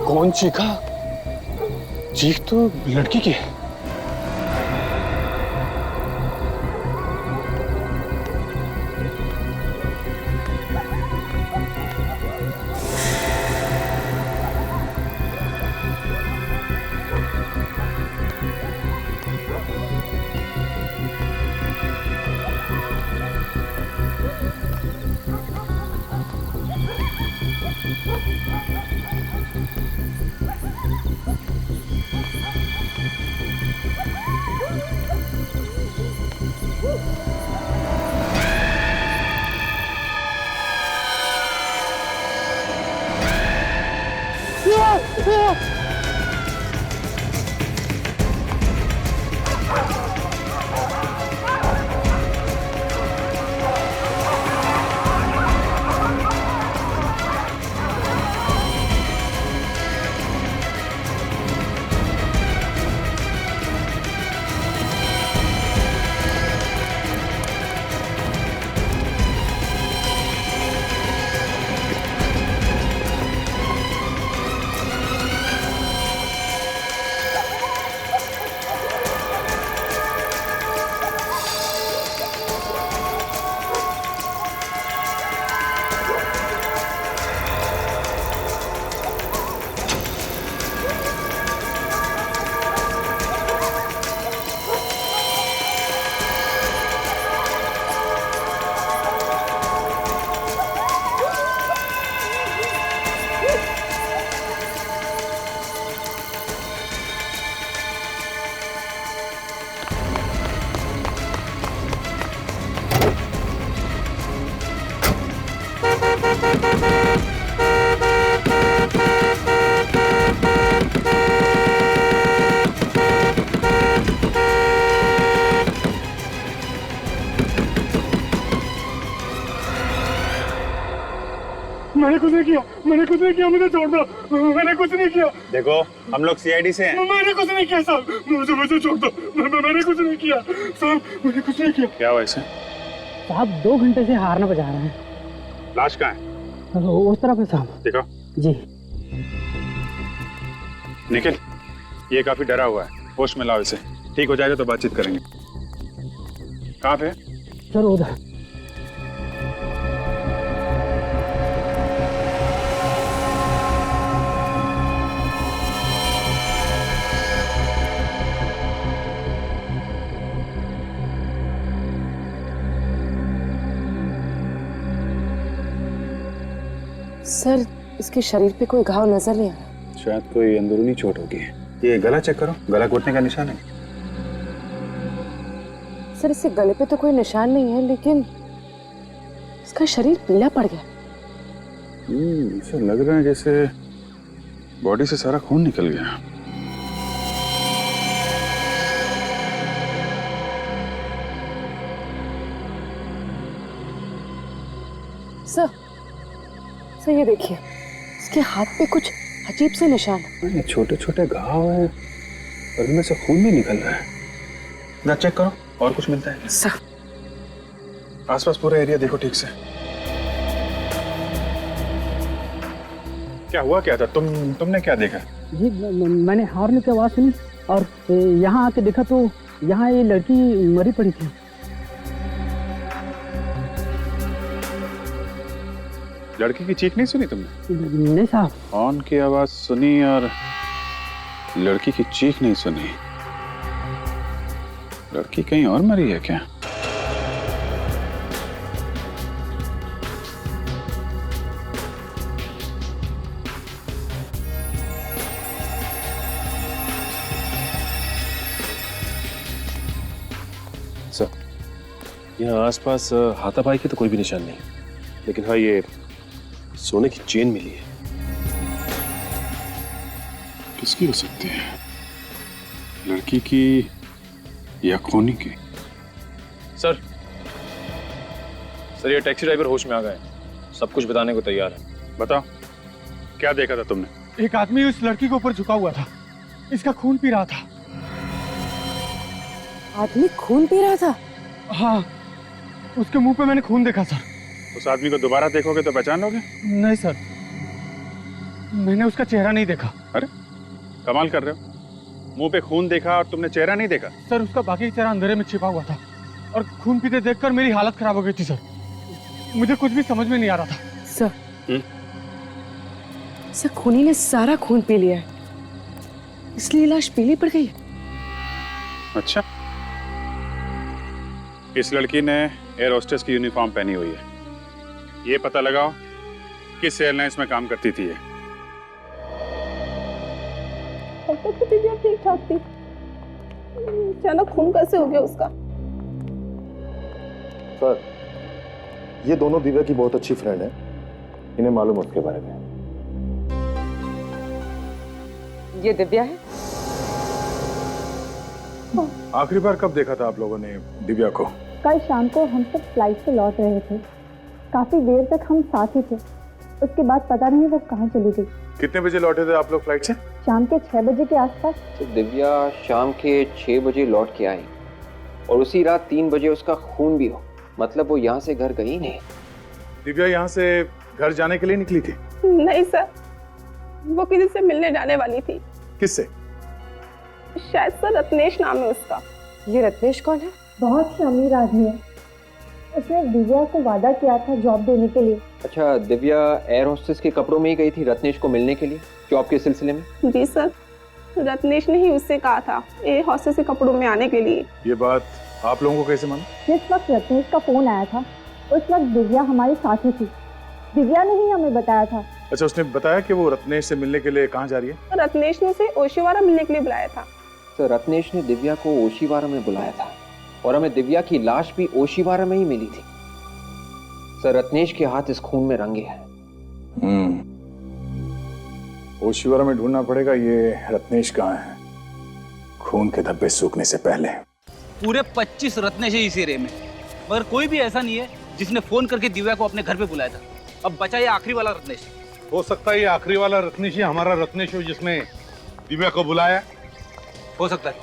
कौन चीखा? चीख तो लड़की की है। मैंने कुछ नहीं किया, मैंने कुछ नहीं किया, मुझे छोड़ दो, मैंने कुछ नहीं किया। देखो हम लोग सीआईडी से हैं। मैंने कुछ नहीं किया साहब, मुझे छोड़ दो, मैंने कुछ नहीं किया साहब, मैंने कुछ नहीं किया। क्या हुआ इसे? साहब 2 घंटे से हारना बजा रहे हैं। लाश कहाँ है? उस तरफ है साहब। देखो। जी। निखिल, ये काफी डरा हुआ है, होश में लाओ इसे। ठीक हो जाएगा तो बातचीत करेंगे। कहाँ पे? सर उधर। सर, इसके शरीर पे कोई घाव नजर नहीं आ रहा। शायद कोई अंदरूनी चोट होगी। ये गला चेक करो, गला घोटने का निशान है। सर, इससे गले पे तो कोई निशान नहीं है, लेकिन इसका शरीर पीला पड़ गया। इसे लग रहा है जैसे बॉडी से सारा खून निकल गया। सर ये देखिए, इसके हाथ पे कुछ अजीब से निशान है। ये छोटे छोटे घाव हैं और इनमें से खून भी निकल रहा है। ना चेक करो, और कुछ मिलता है? सर, आसपास पूरा एरिया देखो ठीक से। क्या हुआ, क्या था? तुमने क्या देखा? जी, मैंने हॉर्न की आवाज सुनी और यहाँ आके देखा तो यहाँ ये लड़की मरी पड़ी थी। लड़की की चीख नहीं सुनी तुमने? नहीं साहब। हॉर्न की आवाज सुनी और लड़की की चीख नहीं सुनी। लड़की कहीं और मरी है क्या? यहाँ आसपास हाथापाई की तो कोई भी निशान नहीं, लेकिन हाँ ये सोने की चेन मिली है। किसकी हो सकती है? लड़की की या खोनी की? सर ये टैक्सी ड्राइवर होश में आ गए, सब कुछ बताने को तैयार है। बताओ, क्या देखा था तुमने? एक आदमी उस लड़की के ऊपर झुका हुआ था, इसका खून पी रहा था। आदमी खून पी रहा था? हाँ, उसके मुंह पे मैंने खून देखा सर। उस आदमी को दोबारा देखोगे तो पहचान लोगे? नहीं सर, मैंने उसका चेहरा नहीं देखा। अरे कमाल कर रहे हो, मुंह पे खून देखा और तुमने चेहरा नहीं देखा? सर उसका बाकी चेहरा अंधेरे में छिपा हुआ था और खून पीते देखकर मेरी हालत खराब हो गई थी सर। मुझे कुछ भी समझ में नहीं आ रहा था। सर सर खूनी ने सारा खून पी लिया है, इसलिए लाश पीली पड़ गई। अच्छा, इस लड़की ने एयर होस्टेस की यूनिफॉर्म पहनी हुई है। ये पता लगाओ किस एयरलाइंस में काम करती थी ये। तो दिव्या ठीक ठाक थी, अचानक खून कैसे हो गया उसका? सर ये दोनों दिव्या की बहुत अच्छी फ्रेंड है, इन्हें मालूम है उसके बारे में। ये दिव्या है? आखिरी बार कब देखा था आप लोगों ने दिव्या को? कल शाम को हम सब फ्लाइट से लौट रहे थे, काफी देर तक हम साथ ही थे। उसके बाद पता नहीं वो कहाँ चली गई। कितने बजे लौटे थे आप लोग फ्लाइट से? शाम के 6 बजे के आसपास। तो दिव्या शाम के 6 बजे लौट के आई और उसी रात 3 बजे उसका खून भी हो, मतलब वो यहाँ से घर गई नहीं। दिव्या यहाँ से घर जाने के लिए निकली थी? नहीं सर, वो किसी से मिलने जाने वाली थी। किससे? शायद सर रत्नेश नाम है उसका। ये रत्नेश कौन है? बहुत ही अमीर आदमी है, उसने दिव्या को वादा किया था जॉब देने के लिए। अच्छा, दिव्या एयर होस्टेस के कपड़ों में ही गई थी रत्नेश को मिलने के लिए जॉब के सिलसिले में? जी सर, रत्नेश ने ही उससे कहा था एयर होस्टेस के कपड़ों में आने के लिए। ये बात आप लोगों को कैसे मालूम? जिस वक्त रत्नेश का फोन आया था उस वक्त दिव्या हमारे साथ ही थी। दिव्या ने ही हमें बताया था। अच्छा, उसने बताया कि वो रत्नेश से मिलने के लिए कहाँ जा रही है? रत्नेश ने उसे ओशिवारा मिलने के लिए बुलाया था। तो रत्नेश ने दिव्या को ओशिवारा में बुलाया था और हमें दिव्या की लाश भी ओशिवारा में ही मिली थी। सर रत्नेश के हाथ इस खून में रंगे हैं। ओशिवारा में ढूंढना पड़ेगा ये रत्नेश कहाँ है, खून के धब्बे सूखने से पहले। पूरे 25 रत्नेश है इस एरिया में, मगर कोई भी ऐसा नहीं है जिसने फोन करके दिव्या को अपने घर पे बुलाया था। अब बचा ये आखिरी वाला रत्नेश। हो सकता है ये आखिरी वाला रत्नेश ही हमारा रत्नेश हो जिसने दिव्या को बुलाया। हो सकता है।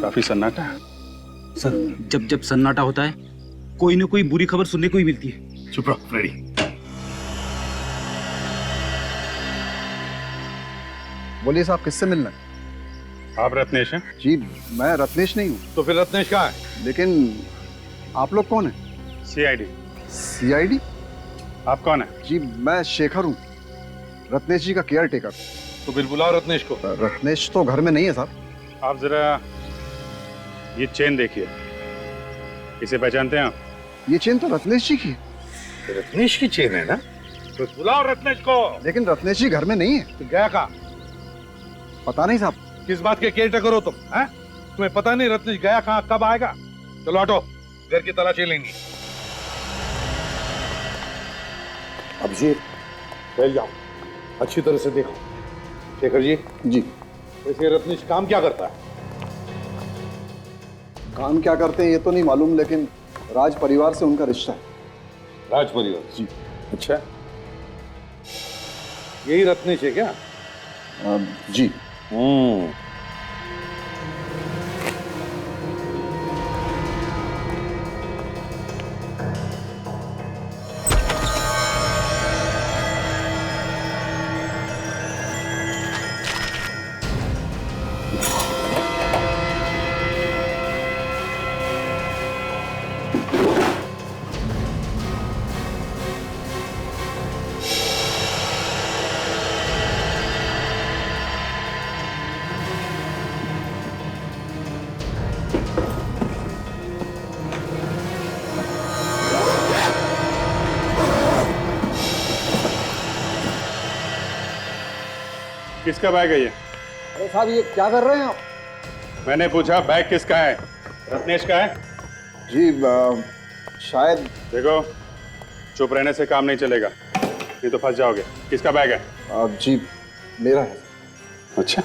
काफी सन्नाटा है। सर जब जब सन्नाटा होता है कोई ना कोई बुरी खबर सुनने को ही मिलती है। चुप रहो फ्रेडी। बोलिए साहब, किससे मिलना है? आप रत्नेश हैं? जी मैं रत्नेश नहीं हूँ। तो फिर रत्नेश कहाँ है? लेकिन आप लोग कौन हैं? CID। CID? आप कौन है? जी मैं शेखर हूँ, रत्नेश जी का केयर टेकर। तो फिर बुलाओ रत्नेश को। रत्नेश तो घर में नहीं है साहब। आप जरा ये चेन देखिए, इसे पहचानते हैं आप? ये चेन तो रत्नेश जी की है। रत्नेश की चेन है ना? तो बुलाओ रत्नेश को। लेकिन रत्नेश जी घर में नहीं है। तो गया कहाँ? पता नहीं साहब। किस बात के केयर टेकर हो तुम? हैं? तुम्हें पता नहीं रत्नेश गया कहाँ, कब आएगा? चलो हटो, घर की तलाशी लेंगे। अभिजीत फैल जाओ, अच्छी तरह से देखो। शेखर जी। जी। वैसे रत्नेश काम क्या करता है? काम क्या करते हैं ये तो नहीं मालूम, लेकिन राज परिवार से उनका रिश्ता है। राज परिवार? जी। अच्छा, यही रत्नेश है क्या? जी। किसका बैग है ये? अरे साहब ये क्या कर रहे हैं आप? मैंने पूछा बैग किसका है? रत्नेश का है? जी शायद। देखो, चुप रहने से काम नहीं चलेगा, नहीं तो फंस जाओगे। किसका बैग है? जी मेरा है। अच्छा,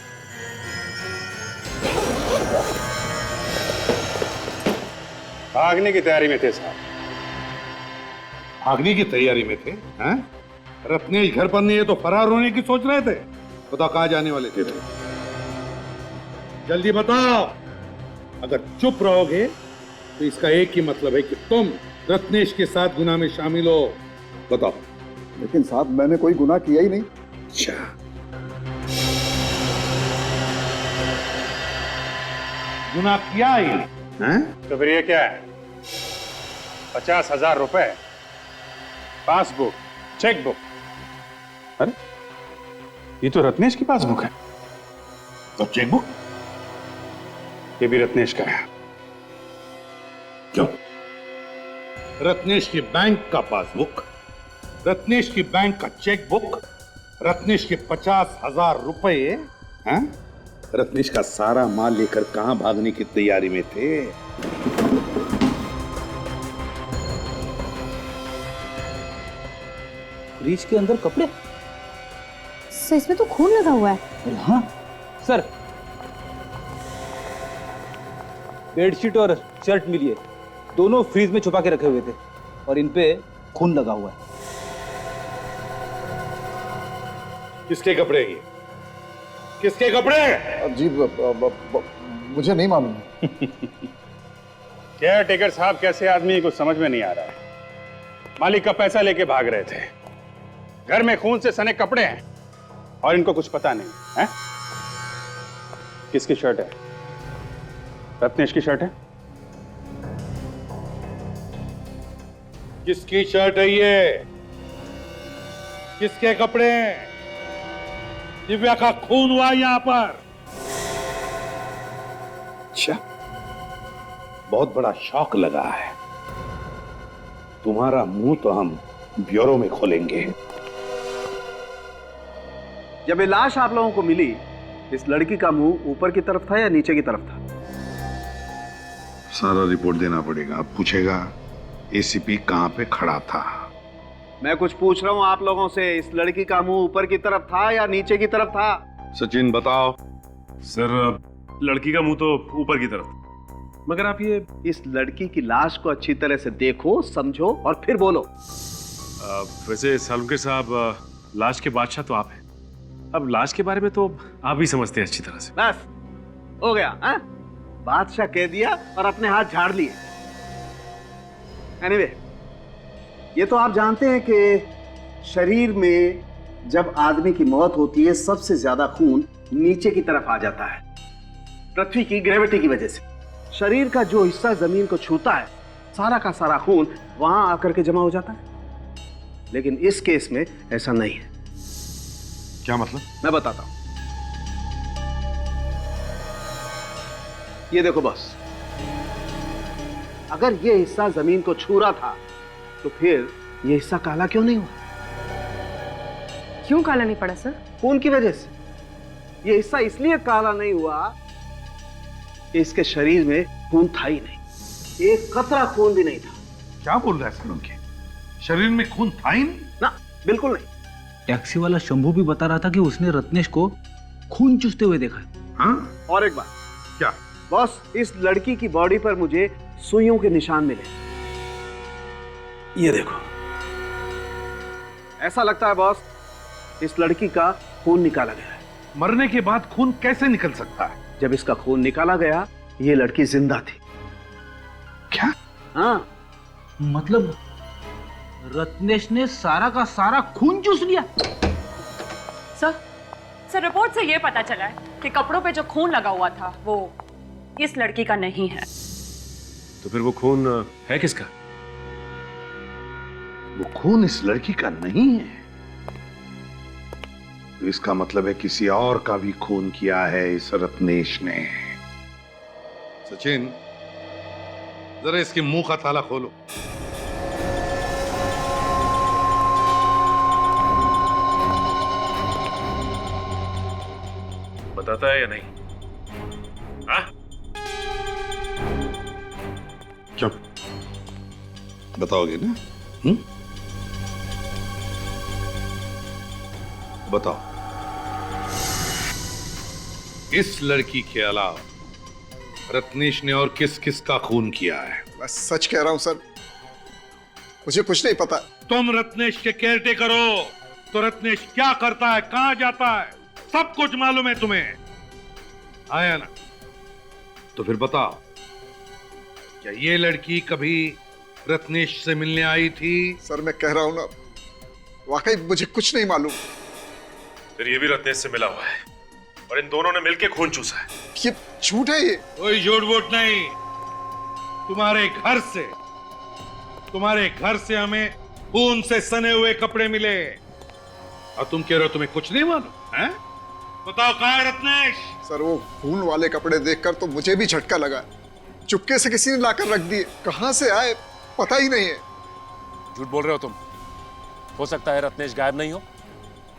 भागने की तैयारी में थे साहब। भागने की तैयारी में थे? हैं? रत्नेश घर पर नहीं है तो फरार होने की सोच रहे थे? बताओ कहाँ जाने वाले थे? जल्दी बताओ। अगर चुप रहोगे तो इसका एक ही मतलब है कि तुम रत्नेश के साथ गुनाह में शामिल हो। बताओ। लेकिन साहब मैंने कोई गुनाह किया ही नहीं। अच्छा, गुनाह किया ही नहीं, हैं? तो फिर ये क्या है? 50,000 रुपए, पासबुक, चेकबुक। अरे, ये तो रत्नेश की पासबुक है। तो चेकबुक? ये भी रत्नेश का है। क्यों? रत्नेश की बैंक का पासबुक, रत्नेश की बैंक का चेकबुक, रत्नेश के 50,000 रुपए, हैं? रत्नेश का सारा माल लेकर कहां भागने की तैयारी में थे? फ्रिज के अंदर कपड़े? सर इसमें तो खून लगा हुआ है। अरे हाँ सर, बेडशीट और शर्ट मिली है, दोनों फ्रीज में छुपा के रखे हुए थे और इन पे खून लगा हुआ है। किसके कपड़े ये? किसके कपड़े? जी मुझे नहीं मालूम। केयर टेकर साहब कैसे आदमी को समझ में नहीं आ रहा है। मालिक का पैसा लेके भाग रहे थे, घर में खून से सने कपड़े हैं और इनको कुछ पता नहीं है। किसकी शर्ट है? रत्नेश की शर्ट है। किसकी शर्ट है ये? किसके कपड़े हैं? दिव्या का खून हुआ यहां पर। अच्छा, बहुत बड़ा शौक लगा है तुम्हारा। मुंह तो हम ब्यूरो में खोलेंगे। जब ये लाश आप लोगों को मिली, इस लड़की का मुंह ऊपर की तरफ था या नीचे की तरफ था? सारा रिपोर्ट देना पड़ेगा। अब पूछेगा एसीपी कहां पे खड़ा था। मैं कुछ पूछ रहा हूं आप लोगों से, इस लड़की का मुंह ऊपर की तरफ था या नीचे की तरफ था? सचिन बताओ। सर, लड़की का मुंह तो ऊपर की तरफ, मगर आप ये इस लड़की की लाश को अच्छी तरह से देखो, समझो और फिर बोलो। वैसे सालुंके साहब, लाश के बादशाह तो आप हैं। अब लाश के बारे में तो आप ही समझते हैं अच्छी तरह से। बस हो गया, हाँ? बादशाह कह दिया और अपने हाथ झाड़ लिए। एनीवे, ये तो आप जानते हैं कि शरीर में जब आदमी की मौत होती है सबसे ज्यादा खून नीचे की तरफ आ जाता है, पृथ्वी की ग्रेविटी की वजह से। शरीर का जो हिस्सा जमीन को छूता है, सारा का सारा खून वहां आकर के जमा हो जाता है। लेकिन इस केस में ऐसा नहीं है। क्या मतलब? मैं बताता हूं। ये देखो बॉस, अगर ये हिस्सा जमीन को छू रहा था तो फिर ये हिस्सा काला क्यों नहीं हुआ? क्यों काला नहीं पड़ा सर? खून की वजह से। ये हिस्सा इसलिए काला नहीं हुआ कि इसके शरीर में खून था ही नहीं, एक कतरा खून भी नहीं था। क्या बोल रहा है सालुंके? शरीर में खून था ही नहीं? ना, बिल्कुल नहीं। टैक्सी वाला शंभू भी बता रहा था कि उसने रत्नेश को खून चूसते हुए देखा है। हाँ? और एक बात। क्या? बॉस, इस लड़की की बॉडी पर मुझे सुइयों के निशान मिले। ये देखो, ऐसा लगता है बॉस इस लड़की का खून निकाला गया है। मरने के बाद खून कैसे निकल सकता है? जब इसका खून निकाला गया, ये लड़की जिंदा थी। क्या? हाँ, मतलब रत्नेश ने सारा का सारा खून चूस लिया। सर रिपोर्ट से ये पता चला है कि कपड़ों पे जो खून लगा हुआ था वो इस लड़की का नहीं है। तो फिर वो खून है किसका? वो खून इस लड़की का नहीं है तो इसका मतलब है किसी और का भी खून किया है इस रत्नेश ने। सचिन, जरा इसके मुंह का ताला खोलो। बताता है या नहीं? हाँ? बताओगे ना? बताओ। इस लड़की के अलावा रत्नेश ने और किस किस का खून किया है? मैं सच कह रहा हूं सर, मुझे कुछ नहीं पता। तुम रत्नेश के केयरटेकर हो, तो रत्नेश क्या करता है, कहां जाता है, सब कुछ मालूम है तुम्हें, आया ना? तो फिर बताओ, क्या ये लड़की कभी रत्नेश से मिलने आई थी? सर मैं कह रहा हूं ना, वाकई मुझे कुछ नहीं मालूम। फिर ये भी रत्नेश से मिला हुआ है और इन दोनों ने मिलकर खून चूसा है। ये झूठ है। ये कोई झूठ वूठ नहीं। तुम्हारे घर से हमें खून से सने हुए कपड़े मिले और तुम कह रहे हो तुम्हें कुछ नहीं मालूम है? बताओ कहाँ है रत्नेश? सर वो खून वाले कपड़े देखकर तो मुझे भी झटका लगा। चुपके से किसी ने लाकर रख दिए, कहां से आए पता ही नहीं है। झूठ बोल रहे हो तुम। हो सकता है रत्नेश गायब नहीं हो,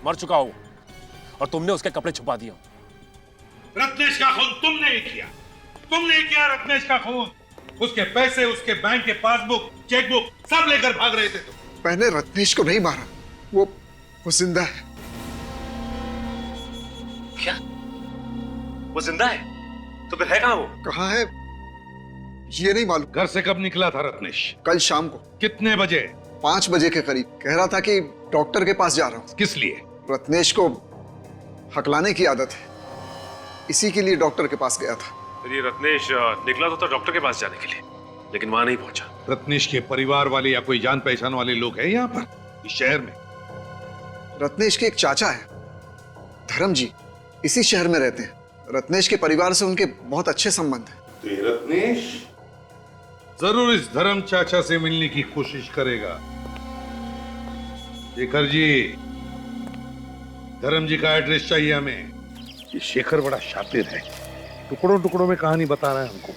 मर चुका हो और तुमने उसके कपड़े छुपा दिए हो। रत्नेश का खून तुमने किया रत्नेश का खून। उसके पैसे, उसके बैंक के पासबुक, चेकबुक सब लेकर भाग रहे थे तुम। मैंने रत्नेश को नहीं मारा, वो जिंदा है। क्या? वो जिंदा है? तो फिर है कहां वो? कहां है ये नहीं मालूम। घर से कब निकला था रत्नेश? कल शाम को। कितने बजे? 5 बजे के करीब। कह रहा था कि डॉक्टर के पास जा रहा हूं। किस लिए? रत्नेश को हकलाने की आदत है, इसी के लिए डॉक्टर के पास गया था। फिर ये रत्नेश निकला तो था डॉक्टर के पास जाने के लिए, लेकिन वहां नहीं पहुंचा। रत्नेश के परिवार वाले या कोई जान पहचान वाले लोग हैं यहाँ पर इस शहर में? रत्नेश के एक चाचा है, धर्म जी, इसी शहर में रहते हैं। रत्नेश के परिवार से उनके बहुत अच्छे संबंध हैं। तो ये रत्नेश जरूर इस धर्म चाचा से मिलने की कोशिश करेगा। शेखर जी, धर्म जी का एड्रेस चाहिए हमें। ये शेखर बड़ा शातिर है, टुकड़ों टुकड़ों में कहानी बता रहा है हमको।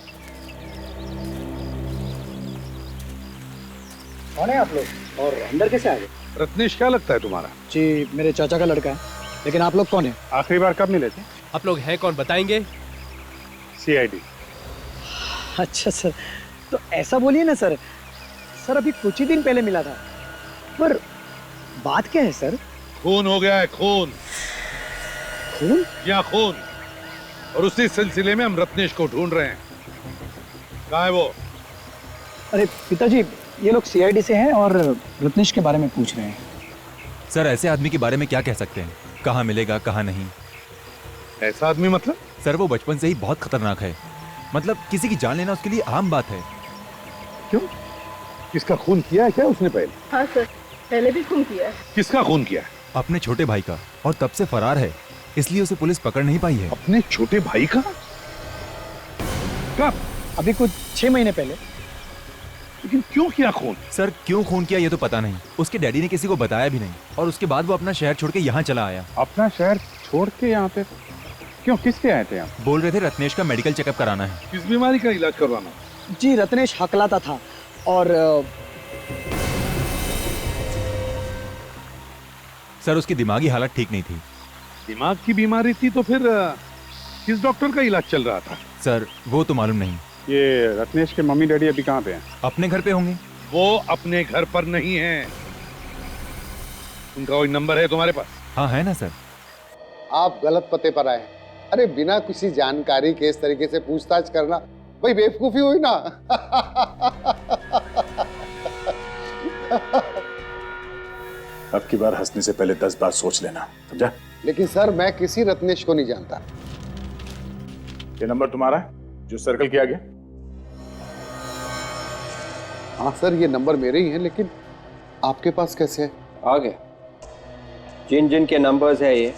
कौन है आप लोग और अंदर कैसे आ गए? रत्नेश क्या लगता है तुम्हारा? जी मेरे चाचा का लड़का है, लेकिन आप लोग कौन है? आखिरी बार कब मिले थे? आप लोग हैं कौन बताएंगे? CID। अच्छा सर, तो ऐसा बोलिए ना सर। सर अभी कुछ ही दिन पहले मिला था, पर बात क्या है सर? खून हो गया है, खून। खून? या खून, और उसी सिलसिले में हम रत्नेश को ढूंढ रहे हैं। कहाँ है वो? अरे पिताजी, ये लोग CID से हैं और रत्नेश के बारे में पूछ रहे हैं। सर ऐसे आदमी के बारे में क्या कह सकते हैं, कहाँ मिलेगा कहाँ नहीं। ऐसा आदमी मतलब? सर वो बचपन से ही बहुत खतरनाक है, मतलब किसी की जान लेना उसके लिए आम बात है। क्यों? किसका खून किया है क्या उसने पहले? हाँ सर, पहले भी खून किया है। किसका खून किया है? अपने छोटे भाई का, और तब से फरार है, इसलिए उसे पुलिस पकड़ नहीं पाई है। अपने छोटे भाई का? कब? अभी कुछ 6 महीने पहले। लेकिन क्यों किया खून? सर क्यों खून किया ये तो पता नहीं, उसके डैडी ने किसी को बताया भी नहीं, और उसके बाद वो अपना शहर छोड़ के यहाँ चला आया। अपना शहर छोड़ के यहाँ पे क्यों, किसके आए थे यहाँ? बोल रहे थे रत्नेश का मेडिकल चेकअप कराना है। किस बीमारी का इलाज करवाना? जी रत्नेश हकलाता था और सर उसकी दिमागी हालत ठीक नहीं थी। दिमाग की बीमारी थी तो फिर किस डॉक्टर का इलाज चल रहा था? सर वो तो मालूम नहीं। ये रत्नेश के मम्मी डैडी अभी कहाँ पे हैं? अपने घर पे होंगे। वो अपने घर पर नहीं है। उनका कोई नंबर है तुम्हारे पास? हाँ है ना सर। आप गलत पते पर आए। अरे बिना किसी जानकारी के इस तरीके से पूछताछ करना भाई बेवकूफी हुई ना। अब की बार हंसने से पहले 10 बार सोच लेना, समझा? लेकिन सर मैं किसी रत्नेश को नहीं जानता। ये नंबर तुम्हारा है जो सर्कल किया गया? हाँ सर ये नंबर मेरे ही है, लेकिन आपके पास कैसे है? आ गया। जिन जिन के नंबर्स है ये,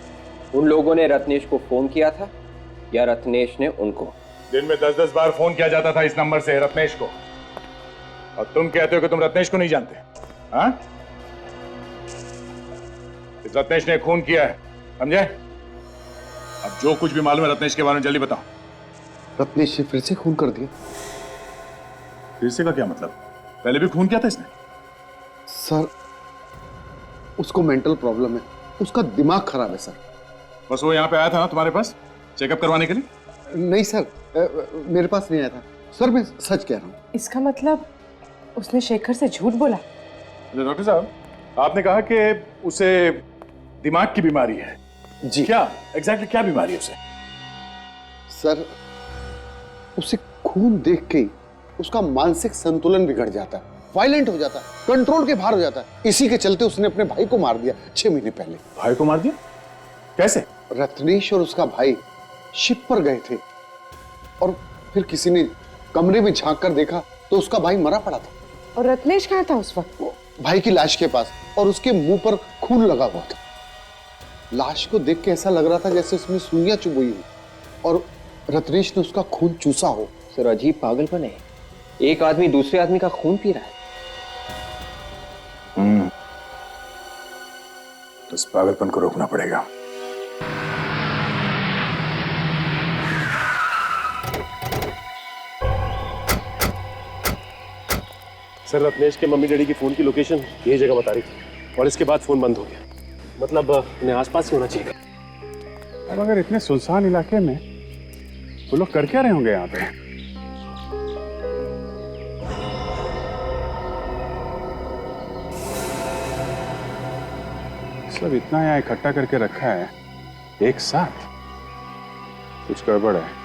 उन लोगों ने रत्नेश को फोन किया था या रत्नेश ने उनको? दिन में 10-10 बार फोन किया जाता था इस नंबर से रत्नेश को, और तुम कहते हो कि तुम रत्नेश को नहीं जानते? हाँ? इस रत्नेश ने खून किया है, समझे? अब जो कुछ भी मालूम है रत्नेश के बारे में जल्दी बताओ। रत्नेश ने फिर से खून कर दिया? फिर से का क्या मतलब? पहले भी खून किया था इसने? सर उसको मेंटल प्रॉब्लम है, उसका दिमाग खराब है सर। बस वो यहाँ पे आया था ना तुम्हारे पास चेकअप करवाने के लिए? नहीं सर, मेरे पास नहीं आया था सर, मैं सच कह रहा हूँ। इसका मतलब उसने शेखर से झूठ बोला? डॉक्टर साहब, आपने कहा कि उसे दिमाग की बीमारी है। जी। क्या एग्जैक्टली क्या बीमारी है उसे? सर, उसे खून देख के ही उसका मानसिक संतुलन बिगड़ जाता है, वायलेंट हो जाता है, कंट्रोल के बाहर हो जाता है। इसी के चलते उसने अपने भाई को मार दिया 6 महीने पहले। भाई को मार दिया? कैसे? रत्नेश और उसका भाई शिप पर गए थे और फिर किसी ने कमरे में झांक कर देखा तो उसका भाई मरा पड़ा था। और रत्नेश कहाँ था उस वक्त? भाई की लाश के पास, और उसके मुंह पर खून लगा हुआ था। लाश को देख के ऐसा लग रहा था जैसे उसमें सुइयां चुभई हुई और रत्नेश ने उसका खून चूसा हो। सर, अजीब पागलपन है। एक आदमी दूसरे आदमी का खून पी रहा है। तो इस पागलपन को रोकना पड़ेगा। सर, रत्नेश के मम्मी डैडी की फोन की लोकेशन यही जगह बता रही थी और इसके बाद फोन बंद हो गया। मतलब इन्हें आसपास ही होना चाहिए। अब अगर इतने सुनसान इलाके में वो लोग कर क्या रहे होंगे यहाँ पे? सब इतना यहाँ इकट्ठा करके रखा है एक साथ, कुछ गड़बड़ है।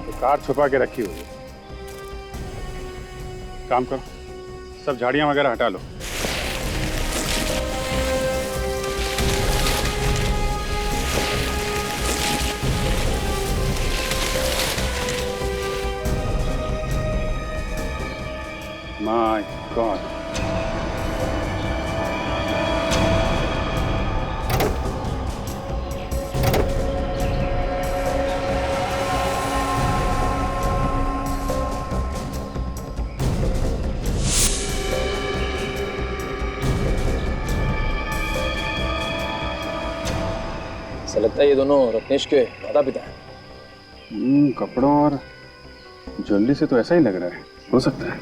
तो कार छुपा के रखी हुई है। काम करो, सब झाड़ियां वगैरह हटा लो। My God. ऐसा लगता है ये दोनों रत्नेश के माता पिता हैं। कपड़ों और ज्वेलरी से तो ऐसा ही लग रहा है। हो सकता है,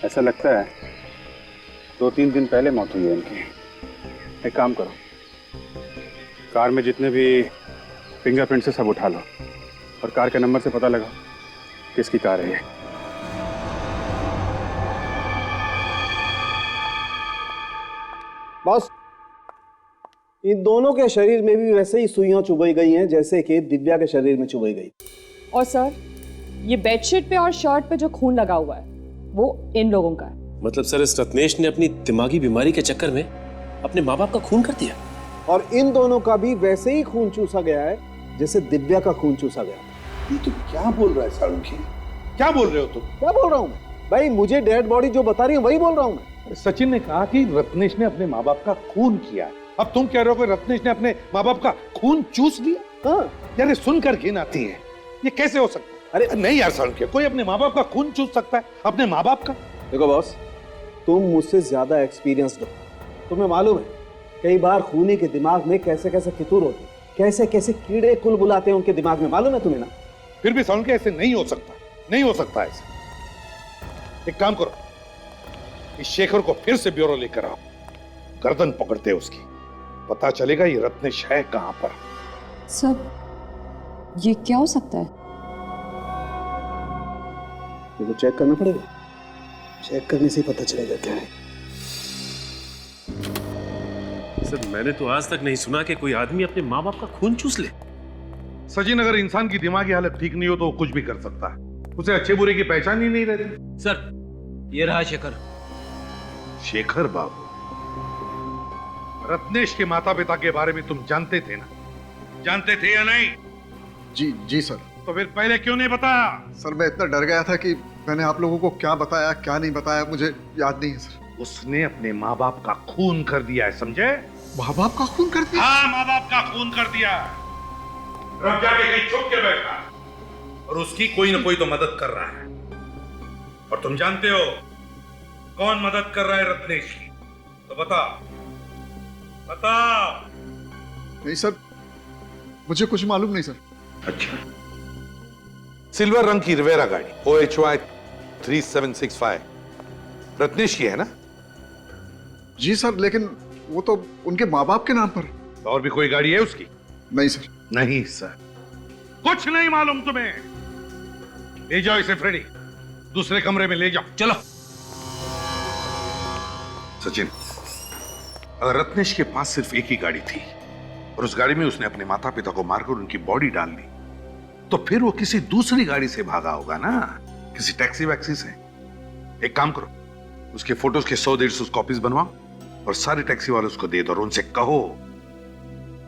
ऐसा लगता है 2-3 दिन पहले मौत हुई है इनकी। एक काम करो, कार में जितने भी फिंगरप्रिंट से सब उठा लो और कार के नंबर से पता लगाओ किसकी कार है ये। बॉस, इन दोनों के शरीर में भी वैसे ही सुइयां चुभई गई हैं जैसे कि दिव्या के शरीर में चुभई गई। और सर, ये बेडशीट पे और शर्ट पे जो खून लगा हुआ है वो इन लोगों का है। मतलब सर, इस रत्नेश ने अपनी दिमागी बीमारी के चक्कर में अपने माँ बाप का खून कर दिया। और इन दोनों का भी वैसे ही खून चूसा गया है जैसे दिव्या का खून चूसा गया। ये तुम क्या बोल रहा है सालुंखी? क्या बोल रहे हो तुम? क्या बोल रहा हूँ मैं? भाई, मुझे डेड बॉडी जो बता रही है वही बोल रहा हूँ मैं। सचिन ने कहा कि रत्नेश ने अपने माँ बाप का खून किया। अब तुम कह रहे हो कि रत्नेश ने अपने माँ बाप का खून चूस लिया? हाँ यार, सुनकर घिन आती है। ये कैसे हो सकता है? अरे नहीं यार सालुंखी, कोई अपने माँ बाप का खून चूस सकता है? अपने माँ बाप का? देखो बॉस, तुम मुझसे ज्यादा एक्सपीरियंस्ड हो। तुम्हें मालूम है कई बार खूनी के दिमाग में कैसे कैसे फितूर होते हैं, कैसे कैसे कीड़े कुल बुलाते हैं उनके दिमाग में। मालूम है तुम्हें ना? फिर भी सालुंखी ऐसे नहीं हो सकता, नहीं हो सकता ऐसे। एक काम करो, इस शेखर को फिर से ब्यूरो लेकर आओ, गर्दन पकड़ते उसकी, पता चलेगा ये रत्नेश है कहां पर। सर, ये क्या हो सकता है? ये तो चेक करना पड़ेगा। चेक करने से पता चलेगा क्या है। सर, मैंने तो आज तक नहीं सुना कि कोई आदमी अपने माँ बाप का खून चूस ले। सचिन, अगर इंसान की दिमागी हालत ठीक नहीं हो तो वो कुछ भी कर सकता है। उसे अच्छे बुरे की पहचान ही नहीं रहती। सर, ये रहा शेखर। शेखर बाबू, रत्नेश के माता पिता के बारे में तुम जानते थे ना? जानते थे या नहीं? जी सर। तो फिर पहले क्यों नहीं बताया? सर, मैं इतना डर गया था कि मैंने आप लोगों को क्या बताया क्या नहीं बताया मुझे याद नहीं है सर। उसने अपने माँ बाप का खून कर दिया है, समझे? माँ बाप का खून कर दिया? हाँ, माँ बाप का खून कर दिया। रब जाके कहीं छुप के बैठा और उसकी कोई ना कोई तो मदद कर रहा है। और तुम जानते हो कौन मदद कर रहा है रत्नेश की? तो बताओ, बताओ। नहीं सर, मुझे कुछ मालूम नहीं सर। अच्छा, सिल्वर रंग की रिवेरा गाड़ी OHY 3765 रत्नेश की है ना? जी सर, लेकिन वो तो उनके माँ बाप के नाम पर। और भी कोई गाड़ी है उसकी? नहीं सर। नहीं सर, कुछ नहीं मालूम तुम्हें। ले जाओ इसे फ्रेडी, दूसरे कमरे में ले जाओ। चलो। सचिन, अगर रत्नेश के पास सिर्फ एक ही गाड़ी थी और उस गाड़ी में उसने अपने माता पिता को मारकर उनकी बॉडी डाल ली, तो फिर वो किसी दूसरी गाड़ी से भागा होगा ना, किसी टैक्सी वैक्सी से। एक काम करो, उसके फोटोज के 100-150 कॉपीज बनवाओ और सारे टैक्सी वालों को दे दो और उनसे कहो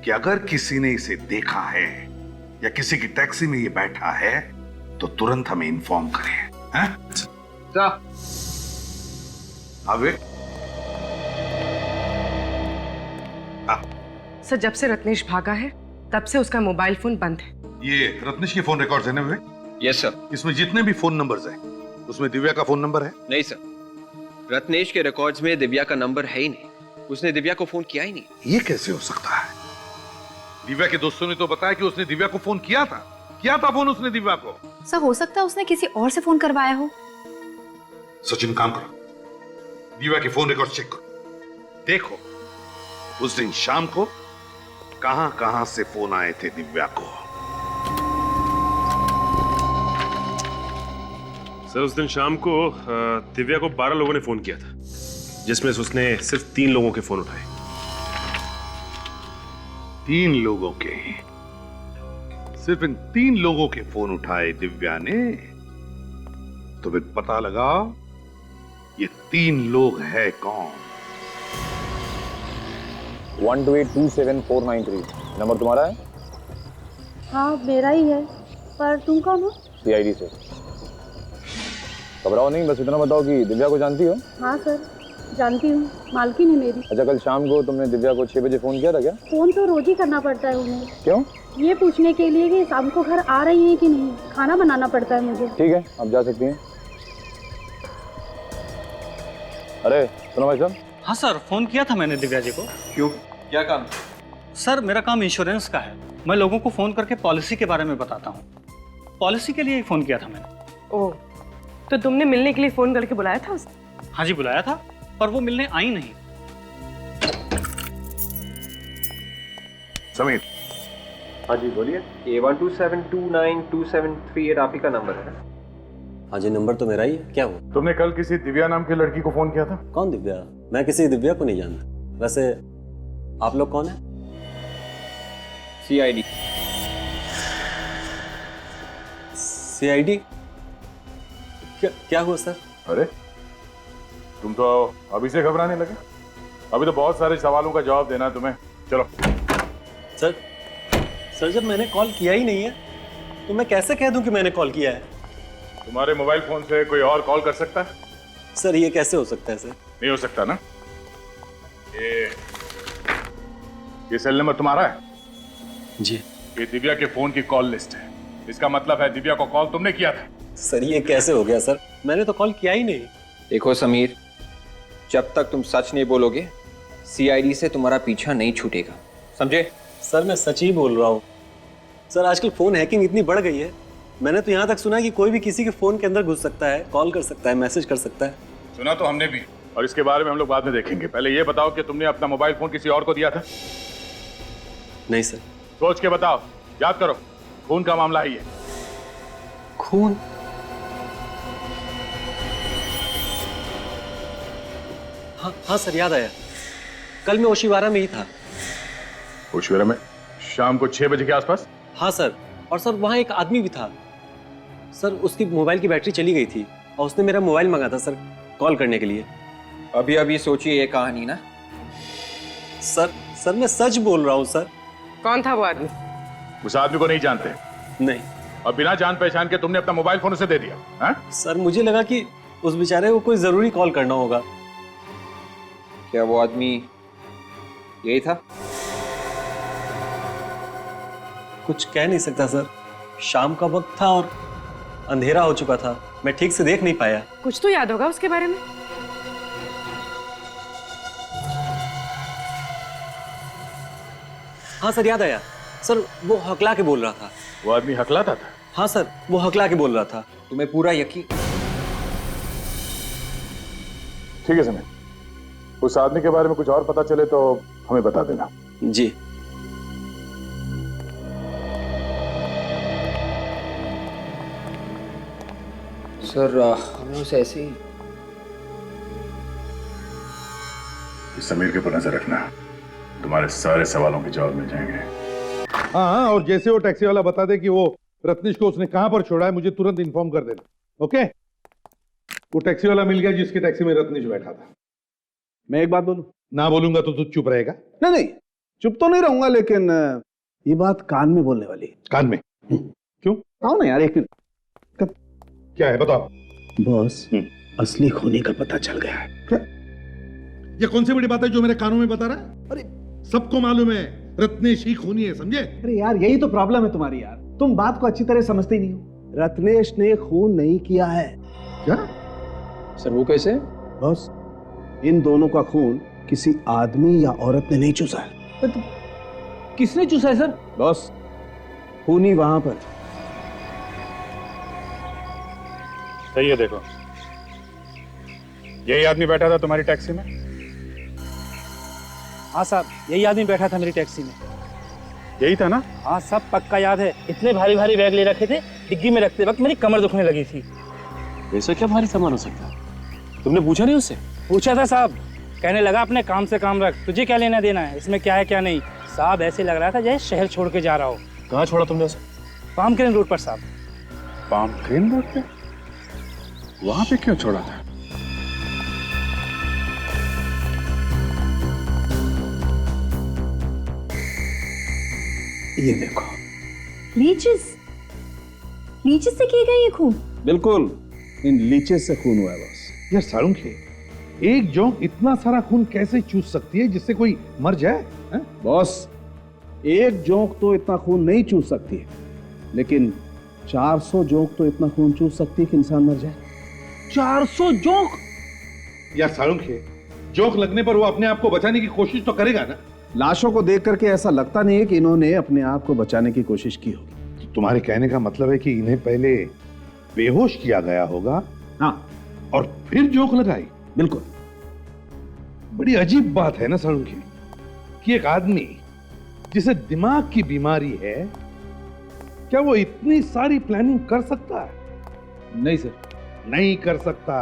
कि अगर किसी ने इसे देखा है या किसी की टैक्सी में ये बैठा है तो तुरंत हमें इन्फॉर्म करें। हैं? आगे। सर, जब से रत्नेश भागा है तब से उसका मोबाइल फोन बंद है। ये रत्नेश के फोन रिकॉर्ड्स है ना विवेक? Yes sir. इसमें जितने भी फोन नंबर्स हैं उसमें दिव्या का फोन नंबर है? नहीं सर, रत्नेश के रिकॉर्ड्स में दिव्या का नंबर है ही नहीं। उसने दिव्या को फोन किया ही नहीं। ये कैसे हो सकता है? दिव्या के दोस्तों ने तो बताया कि उसने दिव्या को फोन किया था फोन उसने दिव्या को। सर, हो सकता है उसने किसी और से फोन करवाया हो। सचिन, काम करो, दिव्या के फोन रिकॉर्ड चेक करो, देखो उस दिन शाम को कहां कहां से फोन आए थे दिव्या को। सर, उस दिन शाम को दिव्या को 12 लोगों ने फोन किया था, जिसमें से उसने सिर्फ 3 लोगों के फोन उठाए। 3 लोगों के? सिर्फ इन 3 लोगों के फोन उठाए दिव्या ने? तो फिर पता लगाओ ये 3 लोग है कौन। 12827 नंबर तुम्हारा है? हाँ, मेरा ही है, पर तुम कौन हो? CID से। घबराओ नहीं, बस इतना बताओ कि दिव्या को जानती हो? हाँ सर, जानती हूँ, मालकिन है मेरी। अच्छा, कल शाम को तुमने दिव्या को 6 बजे फोन किया था क्या? फोन तो रोज ही करना पड़ता है उन्हें। क्यों? ये पूछने के लिए कि शाम को घर आ रही है कि नहीं, खाना बनाना पड़ता है मुझे। ठीक है, आप जा सकती हैं। अरे सुनो भाई साहब। हाँ सर, फोन किया था मैंने दिव्या जी को। क्यों, क्या काम? सर, मेरा काम इंश्योरेंस का है। मैं लोगों को फोन करके पॉलिसी के बारे में बताता हूँ। पॉलिसी के लिए ही फोन किया था मैंने। ओह, तो तुमने मिलने के लिए फोन करके बुलाया था उसे? हाँ जी, बुलाया था, पर वो मिलने आई नहीं। समीर। हाँ जी बोलिए। A127292738 आप ही का नंबर है? हाँ जी, नंबर तो मेरा ही है। क्या हुआ? तुमने कल किसी दिव्या नाम की लड़की को फोन किया था? कौन दिव्या? मैं किसी दिव्या को नहीं जानता। वैसे आप लोग कौन है? CID। CID? क्या हुआ सर? अरे तुम तो अभी से घबराने लगे। अभी तो बहुत सारे सवालों का जवाब देना है तुम्हें। चलो। सर, जब मैंने कॉल किया ही नहीं है तो मैं कैसे कह दूं कि मैंने कॉल किया है? तुम्हारे मोबाइल फोन से कोई और कॉल कर सकता है? सर, ये कैसे हो सकता है सर? नहीं हो सकता ना। ये सेल नंबर तुम्हारा है? जी। ये दिव्या के फोन की कॉल लिस्ट है। इसका मतलब है दिव्या को कॉल तुमने किया था। सर, ये कैसे हो गया सर? मैंने तो कॉल किया ही नहीं। देखो समीर, जब तक तुम सच नहीं बोलोगे CID से तुम्हारा पीछा नहीं छूटेगा, समझे? सर, मैं सच ही बोल रहा हूँ। सर, आजकल फोन हैकिंग इतनी बढ़ गई है, मैंने तो यहाँ तक सुना है कि कोई भी किसी के फोन के अंदर घुस सकता है, कॉल कर सकता है, मैसेज कर सकता है। सुना तो हमने भी, और इसके बारे में हम लोग बाद में देखेंगे। पहले ये बताओ कि तुमने अपना मोबाइल फोन किसी और को दिया था? नहीं सर। सोच के बताओ, याद करो, खून का मामला है ये। खून? हाँ सर, याद आया। कल मैं ओशिवारा में ही था। ओशिवारा में? शाम को 6 बजे के आसपास? हाँ सर, और सर वहाँ एक आदमी भी था। सर, उसकी मोबाइल की बैटरी चली गई थी और उसने मेरा मोबाइल मंगा था सर, कॉल करने के लिए। अभी सोचिए ये कहानी ना। सर मैं सच बोल रहा हूँ सर। कौन था वो आदमी? उस आदमी को नहीं जानते? नहीं। और बिना जान पहचान के तुमने अपना मोबाइल फोन उसे दे दिया? हा? सर, मुझे लगा कि उस बेचारे को कोई जरूरी कॉल करना होगा। क्या वो आदमी यही था? कुछ कह नहीं सकता सर, शाम का वक्त था और अंधेरा हो चुका था, मैं ठीक से देख नहीं पाया। कुछ तो याद होगा उसके बारे में। हाँ सर, याद आया। सर, वो हकला के बोल रहा था। वो आदमी हकलाता था? हाँ सर, वो हकला के बोल रहा था। तुम्हें पूरा यकीन? ठीक है समीर, उस आदमी के बारे में कुछ और पता चले तो हमें बता देना। जी। सर हमें उसे ऐसे ही समीर के ऊपर नजर रखना, तुम्हारे सारे सवालों के जवाब मिल जाएंगे। हाँ, और जैसे वो टैक्सी वाला बता दे कि वो रत्नेश को उसने कहां पर छोड़ा है, मुझे तुरंत इन्फॉर्म कर देना। ओके? वो टैक्सी वाला मिल गया जिसके टैक्सी में रत्नेश बैठा था। मैं एक बात बोलूं? ना बोलूंगा तो तू चुप रहेगा? नहीं नहीं, चुप तो नहीं रहूंगा, लेकिन ये बात कान में बोलने वाली। कान में? क्यों? आओ ना यार, एक मिनट। क्या है बताओ। बॉस, असली खूनी का पता चल गया है। क्या? ये कौन सी बड़ी बात है जो मेरे कानों में बता रहा है? अरे सबको मालूम है रत्नेश ही खूनी है, समझे? अरे यार, यही तो प्रॉब्लम है तुम्हारी यार, तुम बात को अच्छी तरह समझते ही नहीं हो। रत्नेश ने खून नहीं किया है। क्या? सर वो कैसे? बॉस, इन दोनों का खून किसी आदमी या औरत ने नहीं चूसा है। तो किसने चूसा है सर? बॉस, खूनी वहां पर। सही है, देखो यही आदमी बैठा था तुम्हारी टैक्सी में? हाँ साहब, यही आदमी बैठा था मेरी टैक्सी में। यही था ना? हाँ सब पक्का याद है। इतने भारी भारी बैग ले रखे थे, डिग्गी में रखते वक्त मेरी कमर दुखने लगी थी। ऐसा क्या भारी सामान हो सकता है? तुमने पूछा नहीं उससे? पूछा था साहब, कहने लगा अपने काम से काम रख, तुझे क्या लेना देना है, इसमें क्या है क्या नहीं। साहब ऐसे लग रहा था जैसे शहर छोड़ के जा रहा हो। कहाँ छोड़ा तुमने उसे? पाम क्रेन रोड पर साहब। पाम क्रेन रोड पे? वहां पे क्यों छोड़ा था? ये देखो, लीचेस से किए गए ये खून? बिल्कुल, इन लीचेस से खून हुआ है बॉस। यार सारुंखे, एक जोंक इतना सारा खून कैसे चूस सकती है जिससे कोई मर जाए? बॉस, एक जोंक तो इतना खून नहीं चूस सकती है, लेकिन 400 जोंक तो इतना खून चूस सकती है कि इंसान मर जाए। 400 जोंक? यार सारुंखे, जोंक लगने पर वो अपने आप को बचाने की कोशिश तो करेगा ना? लाशों को देख करके ऐसा लगता नहीं है कि इन्होंने अपने आप को बचाने की कोशिश की होगी। तो तुम्हारे कहने का मतलब है कि इन्हें पहले बेहोश किया गया होगा, हाँ, और फिर जोंक लगाई? बिल्कुल। बड़ी अजीब बात है ना सारुंखे, कि एक आदमी जिसे दिमाग की बीमारी है, क्या वो इतनी सारी प्लानिंग कर सकता है? नहीं सर, नहीं कर सकता।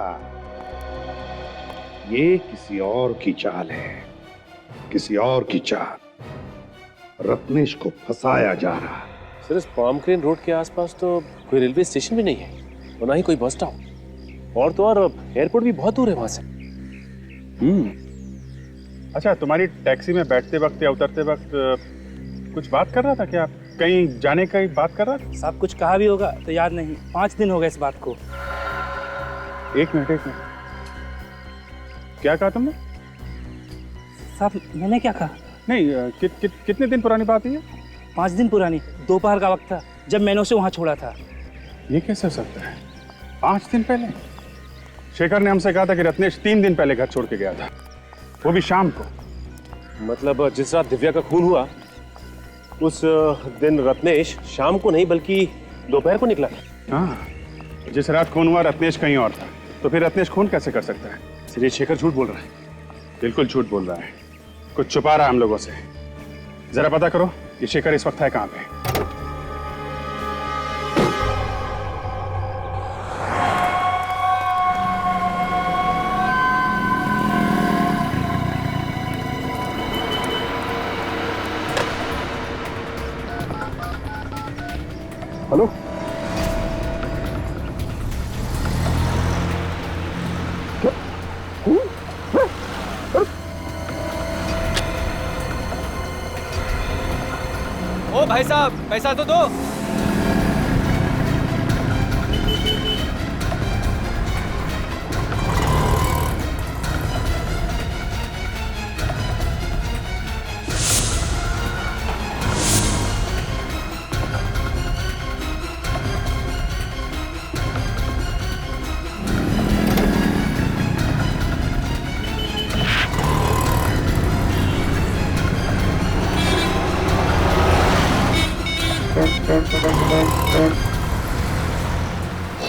ये किसी और की चाल है, किसी और की चाल। रत्नेश को फंसाया जा रहा है। सर, इस पाम क्रेन रोड के आसपास तो कोई रेलवे स्टेशन भी नहीं है, और ना ही कोई बस स्टॉप, और तो और एयरपोर्ट भी बहुत दूर है वहां से। अच्छा, तुम्हारी टैक्सी में बैठते वक्त या उतरते वक्त कुछ बात कर रहा था क्या? कहीं जाने का ही बात कर रहा था? साहब कुछ कहा भी होगा तो याद नहीं, 5 दिन हो गए इस बात को। एक मिनट, क्या कहा तुमने? साहब मैंने क्या कहा? नहीं, कितने दिन पुरानी बात है ये? 5 दिन पुरानी, दोपहर का वक्त था जब मैंने उसे वहां छोड़ा था। ये कैसे हो सकता है? 5 दिन पहले? शेखर ने हमसे कहा था कि रत्नेश 3 दिन पहले घर छोड़ के गया था, वो भी शाम को। मतलब जिस रात दिव्या का खून हुआ उस दिन रत्नेश शाम को नहीं बल्कि दोपहर को निकला था। हाँ, जिस रात खून हुआ रत्नेश कहीं और था, तो फिर रत्नेश खून कैसे कर सकता है? इसलिए शेखर झूठ बोल रहा है। बिल्कुल झूठ बोल रहा है, कुछ छुपा रहा है हम लोगों से। जरा पता करो कि शेखर इस वक्त है कहां पे। हेलो, ओ भाई साहब, पैसा तो दो।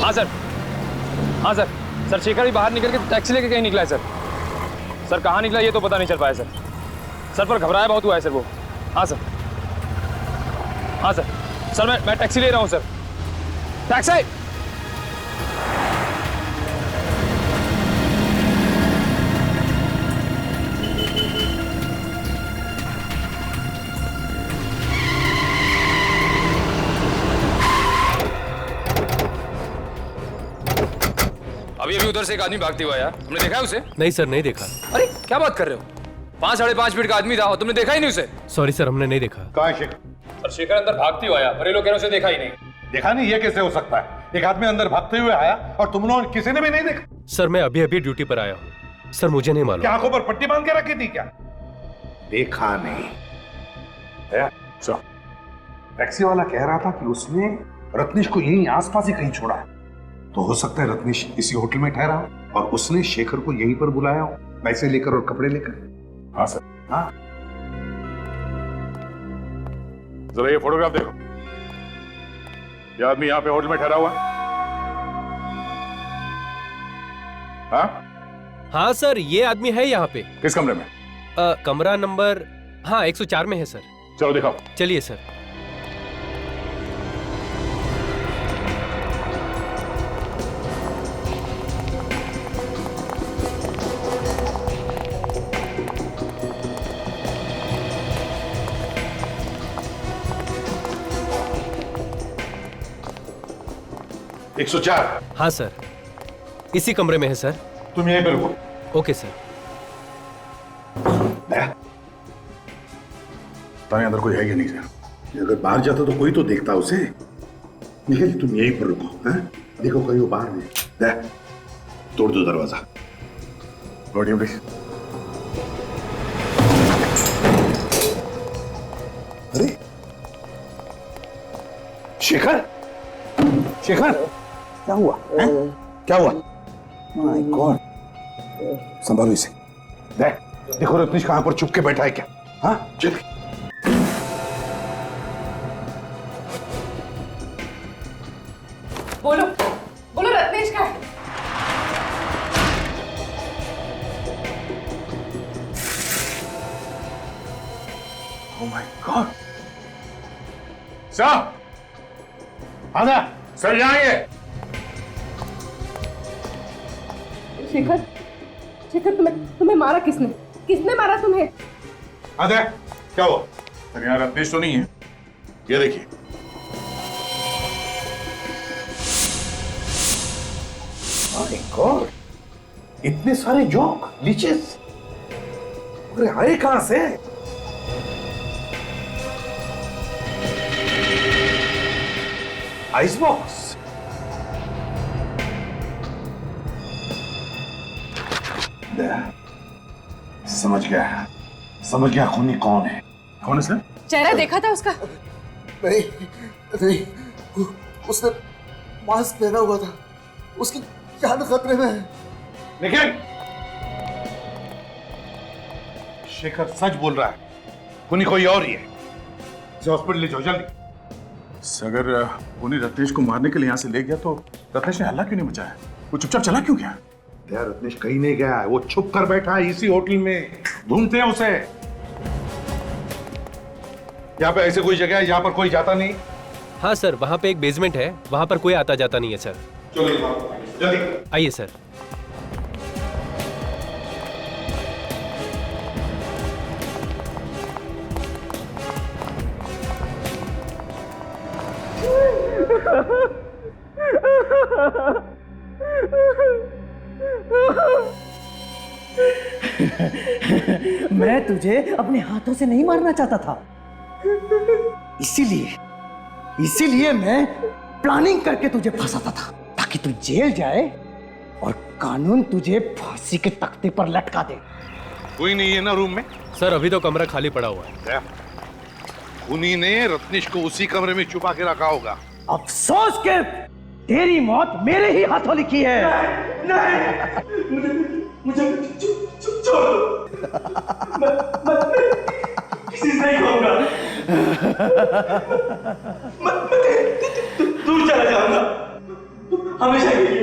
हाँ सर, हाँ सर। सर शेखर भी बाहर निकल के टैक्सी लेके कहीं निकला है सर। सर कहाँ निकला ये तो पता नहीं चल पाया सर। सर पर घबराया बहुत हुआ है सर वो। हाँ सर, हाँ सर। सर मैं टैक्सी ले रहा हूँ सर। टैक्सी! उधर से एक आदमी भागते हुआ आया, तुमने देखा है उसे? नहीं सर, नहीं देखा। अरे क्या बात कर रहे हो? 5-5.5 फीट का आदमी था और तुमने देखा ही नहीं उसे? सॉरी सर, हमने नहीं देखा। कहाँ है शेखर? सर शेखर अंदर भागते हुआ आया, पर ये लोग कह रहे उसे देखा ही नहीं। देखा नहीं? ये कैसे हो सकता है? एक आदमी अंदर भागते हुए आया और तुम लोग किसी ने भी नहीं देखा? सर मैं अभी अभी ड्यूटी पर आया हूँ सर, मुझे नहीं मालूम। क्या आंखों पर पट्टी बांध के रखी थी क्या? देखा नहीं? टैक्सी वाला कह रहा था कि उसने रत्नेश को यहीं आसपास ही कहीं छोड़ा है, तो हो सकता है रत्नेश इसी होटल में ठहरा हो और उसने शेखर को यहीं पर बुलाया हो, पैसे लेकर और कपड़े लेकर। हाँ सर। हाँ, जरा ये फोटोग्राफ देखो। ये आदमी यहाँ पे होटल में ठहरा हुआ है? हाँ हाँ सर, ये आदमी है यहाँ पे। किस कमरे में? कमरा नंबर 104 में है सर। चलो दिखाओ। चलिए सर। एक 104। हाँ सर, इसी कमरे में है सर। तुम यहीं पे रुको। Okay sir. पता अंदर कोई है कि नहीं सर? अगर बाहर जाता तो कोई तो देखता उसे। निखिल तुम यहीं पर रुको। हैं? देखो कहीं वो बाहर नहीं। तोड़ दो दरवाजा। प्लीज। अरे शेखर, शेखर क्या हुआ? क्या हुआ? माय गॉड, संभालो इसे। देखो रत्नेश कहां पर चुप के बैठा है क्या? हाँ चल। बोलो बोलो, रत्नेश का है? Oh my God. सर आना। सर यहाँ आइए। शेखर, शेखर तुम्हें मारा किसने? किसने मारा तुम्हें? आधा क्या हुआ? सर यहाँ रत्नेश तो नहीं है। ये देखिए। माय गॉड, इतने सारे जोक लीचेस, अरे आए कहां से? Ice box. समझ गया खूनी कौन है। कौन है सर? चेहरा देखा था उसका? नहीं नहीं, उसने मास्क पहना हुआ था, उसकी जान खतरे में है। निखिल, शेखर सच बोल रहा है, खूनी कोई और ही है। इसे हॉस्पिटल ले जाओ जल्दी। अगर खूनी रत्नेश को मारने के लिए यहाँ से ले गया तो रत्नेश ने हल्ला क्यों नहीं मचाया? वो चुपचाप चला क्यों गया? यार रत्नेश कहीं नहीं गया है, वो छुप कर बैठा है इसी होटल में। ढूंढते हैं उसे। यहाँ पे ऐसे कोई जगह है जहाँ पर कोई जाता नहीं? हाँ सर, वहाँ पे एक बेसमेंट है, वहाँ पर कोई आता जाता नहीं है सर। चलो जल्दी आइए सर। मैं तुझे अपने हाथों से नहीं मारना चाहता था, इसीलिए मैं प्लानिंग करके तुझे फंसाता था, ताकि तू जेल जाए और कानून तुझे फांसी के तख्ते पर लटका दे। कोई नहीं है ना रूम में? सर अभी तो कमरा खाली पड़ा हुआ है। खूनी ने रत्नेश को उसी कमरे में छुपा के रखा होगा। अफसोस के तेरी मौत मेरे ही हाथों लिखी है। मुझे छोड़, किसी से नहीं कहूंगा। मैं दूर चला जाऊंगा, हमेशा के लिए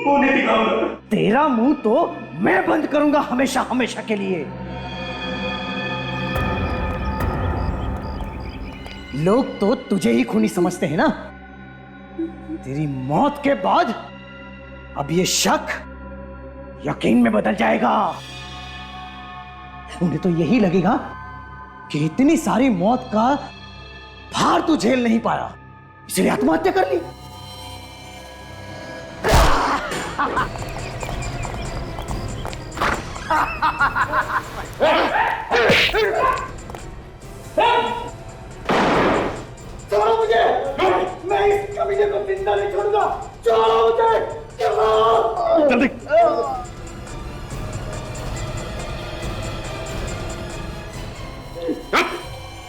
मुंह नहीं दिखाऊंगा। तेरा मुंह तो मैं बंद करूंगा हमेशा हमेशा के लिए। लोग तो तुझे ही खूनी समझते हैं ना। तेरी मौत के बाद अब ये शक यकीन में बदल जाएगा। उन्हें तो यही लगेगा कि इतनी सारी मौत का भार तू झेल नहीं पाया, इसलिए आत्महत्या कर ली। छोड़ो मुझे, मैं इस कमीने को जिंदा नहीं छोड़ूंगा। छोड़ो मुझे, छोड़ो। जल्दी।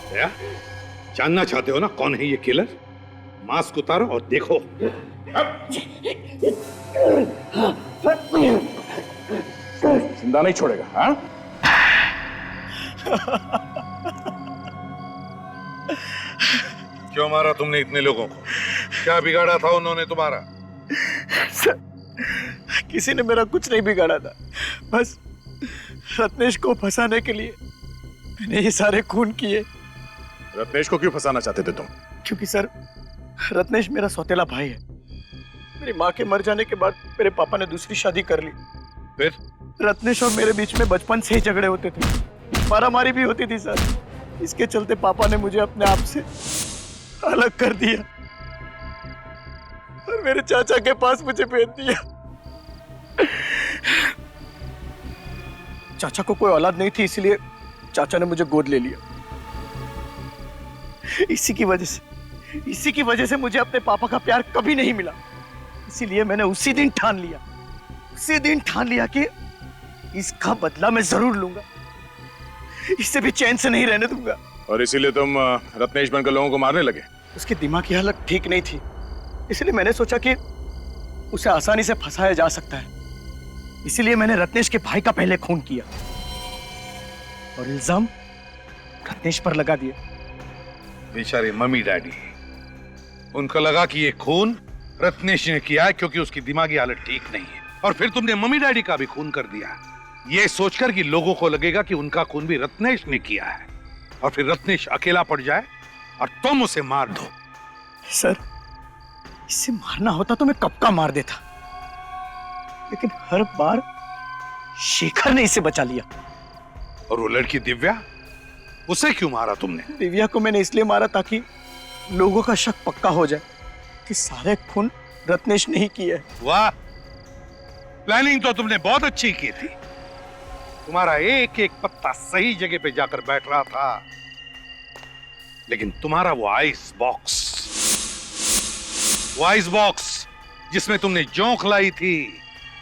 क्या जानना चाहते हो ना कौन है ये किलर? मास्क उतारो और देखो। जिंदा नहीं छोड़ेगा। हाँ? क्यों मारा तुमने इतने लोगों को? क्या बिगाड़ा था उन्होंने तुम्हारा? सर, किसी ने मेरा कुछ नहीं बिगाड़ा था, बस रत्नेश को फंसाने के लिए मैंने ये सारे खून किए। रत्नेश को क्यों फंसाना चाहते थे तुम? क्योंकि सर, रत्नेश मेरा सौतेला भाई है। मेरी माँ के मर जाने के बाद मेरे पापा ने दूसरी शादी कर ली। फिर रत्नेश और मेरे बीच में बचपन से ही झगड़े होते थे, मारामारी भी होती थी सर। इसके चलते पापा ने मुझे अपने आप से अलग कर दिया और मेरे चाचा के पास मुझे भेज दिया। चाचा को कोई औलाद नहीं थी, इसलिए चाचा ने मुझे गोद ले लिया। इसी की वजह से मुझे अपने पापा का प्यार कभी नहीं मिला। इसीलिए मैंने उसी दिन ठान लिया कि इसका बदला मैं जरूर लूंगा। इससे भी चैन से नहीं रहने दूंगा। और इसीलिए तुम रत्नेश बनकर लोगों को मारने लगे? उसकी दिमाग की हालत ठीक नहीं थी, इसलिए मैंने सोचा कि उसे आसानी से फंसाया जा सकता है। इसीलिए मैंने रत्नेश के भाई का पहले खून किया और इल्जाम रत्नेश पर लगा दिया। बेचारे मम्मी डैडी, उनको लगा कि ये खून रत्नेश ने किया है क्योंकि उसकी दिमागी हालत ठीक नहीं है, और फिर तुमने मम्मी डैडी का भी खून कर दिया, ये सोचकर कि लोगों को लगेगा कि उनका खून भी रत्नेश ने किया है, और फिर रत्नेश अकेला पड़ जाए और तुम उसे मार दो। सर, इसे मारना होता तो मैं कब का मार देता, लेकिन हर बार शेखर ने इसे बचा लिया। और वो लड़की दिव्या, उसे क्यों मारा तुमने? दिव्या को मैंने इसलिए मारा ताकि लोगों का शक पक्का हो जाए कि सारे खून रत्नेश ने ही किए। वाह, प्लानिंग तो तुमने बहुत अच्छी की थी। तुम्हारा एक एक पत्ता सही जगह पे जाकर बैठ रहा था, लेकिन तुम्हारा वो आइस बॉक्स जिसमें तुमने जोंक लाई थी,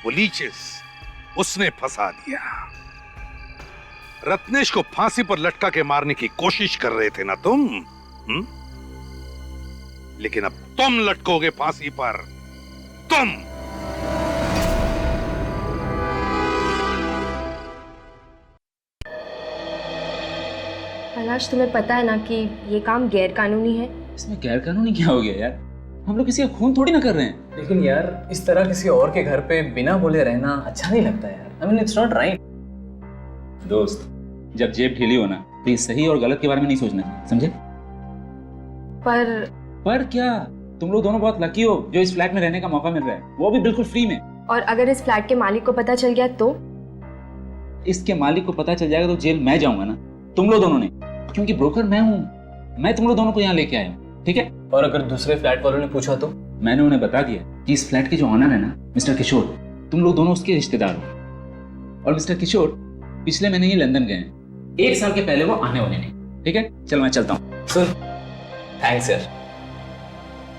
वो लीचेस, उसने फंसा दिया। रत्नेश को फांसी पर लटका के मारने की कोशिश कर रहे थे ना तुम? लेकिन अब तुम लटकोगे फांसी पर। तुम। कैलाश, तुम्हें पता है ना कि ये काम गैर कानूनी है। इसमें गैर कानूनी क्या हो गया यार? हम लोग किसी का खून थोड़ी ना कर रहे हैं। लेकिन यार, इस तरह किसी और के घर पे बिना बोले रहना अच्छा नहीं लगता यार। I mean, it's not right. दोस्त, जब जेब ढीली हो ना तो ये सही और गलत के बारे में नहीं सोचना, समझे? पर क्या? तुम लोग दोनों बहुत लकी हो जो इस फ्लैट में रहने का मौका मिल रहा है, वो भी बिल्कुल फ्री में। और अगर इस फ्लैट के मालिक को पता चल गया तो? इसके मालिक को पता चल जाएगा तो जेल मैं जाऊंगा ना, तुम लोग दोनों ने, क्योंकि ब्रोकर मैं हूँ। मैं तुम लोग दोनों को यहाँ लेके आया हूँ, ठीक है? और अगर दूसरे फ्लैट वालों ने पूछा तो? मैंने उन्हें बता दिया कि इस फ्लैट के जो ऑनर है ना, मिस्टर किशोर, तुम लोग दोनों उसके रिश्तेदार हो। और मिस्टर किशोर पिछले महीने ही लंदन गए हैं, 1 साल के पहले वो आने वाले नहीं। ठीक है, चल मैं चलता हूँ। सुन, थैंक्स यार,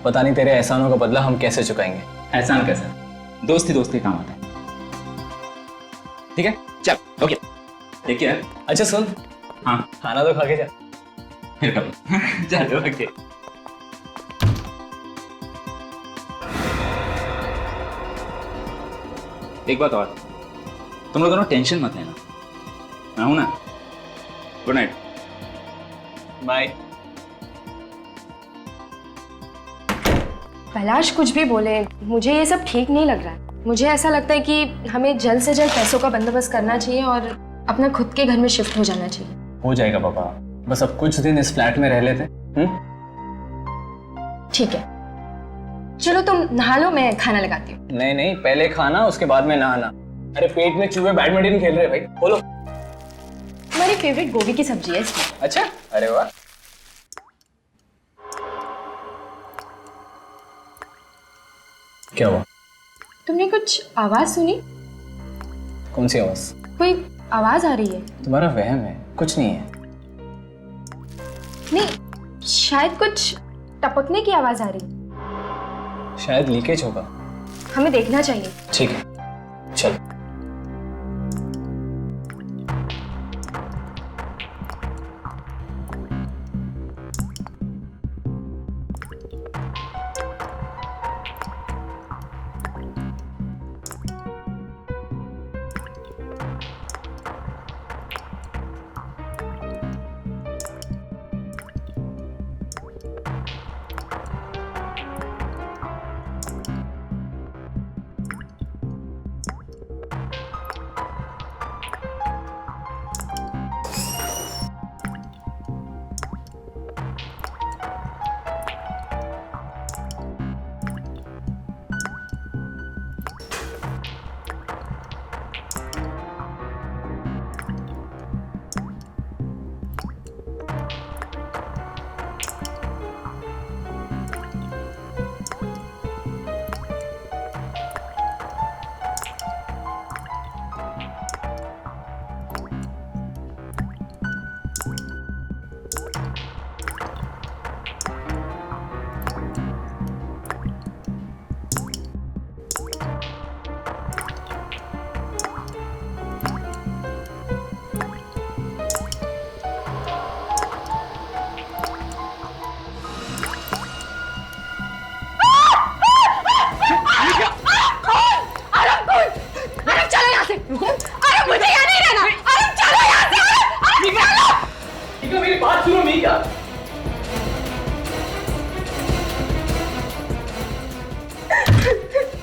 पता नहीं तेरे एहसानों का बदला हम कैसे चुकाएंगे। एहसान कैसा? दोस्ती दोस्ती काम आता है। ठीक है, चल, ओके, टेक केयर। अच्छा सुन, हाँ, खाना तो खा के जा। फिर कभी। चल, ओके। एक बात और, तुम लोग दोनों टेंशन मत लेना, मैं हूं ना। Good night. बाय। कैलाश, कुछ भी बोले, मुझे ये सब ठीक नहीं लग रहा है। मुझे ऐसा लगता है कि हमें जल्द से जल्द पैसों का बंदोबस्त करना चाहिए और अपना खुद के घर में शिफ्ट हो जाना चाहिए। हो जाएगा पापा, बस अब कुछ दिन इस फ्लैट में रह लेते। ठीक है, चलो तुम नहा लो, मैं खाना लगाती हूँ। नहीं नहीं, पहले खाना उसके बाद में नहाना। अरे पेट में चूहे बैडमिंटन खेल रहे भाई, बोलो। मेरी फेवरेट गोभी की सब्जी है इसमें। अच्छा, अरे वाह। क्या हुआ? तुमने कुछ आवाज सुनी? कौन सी आवाज? कोई आवाज आ रही है। तुम्हारा वहम है, कुछ नहीं है। नहीं, शायद कुछ टपकने की आवाज आ रही है। शायद लीकेज होगा। हमें देखना चाहिए। ठीक है, चलो।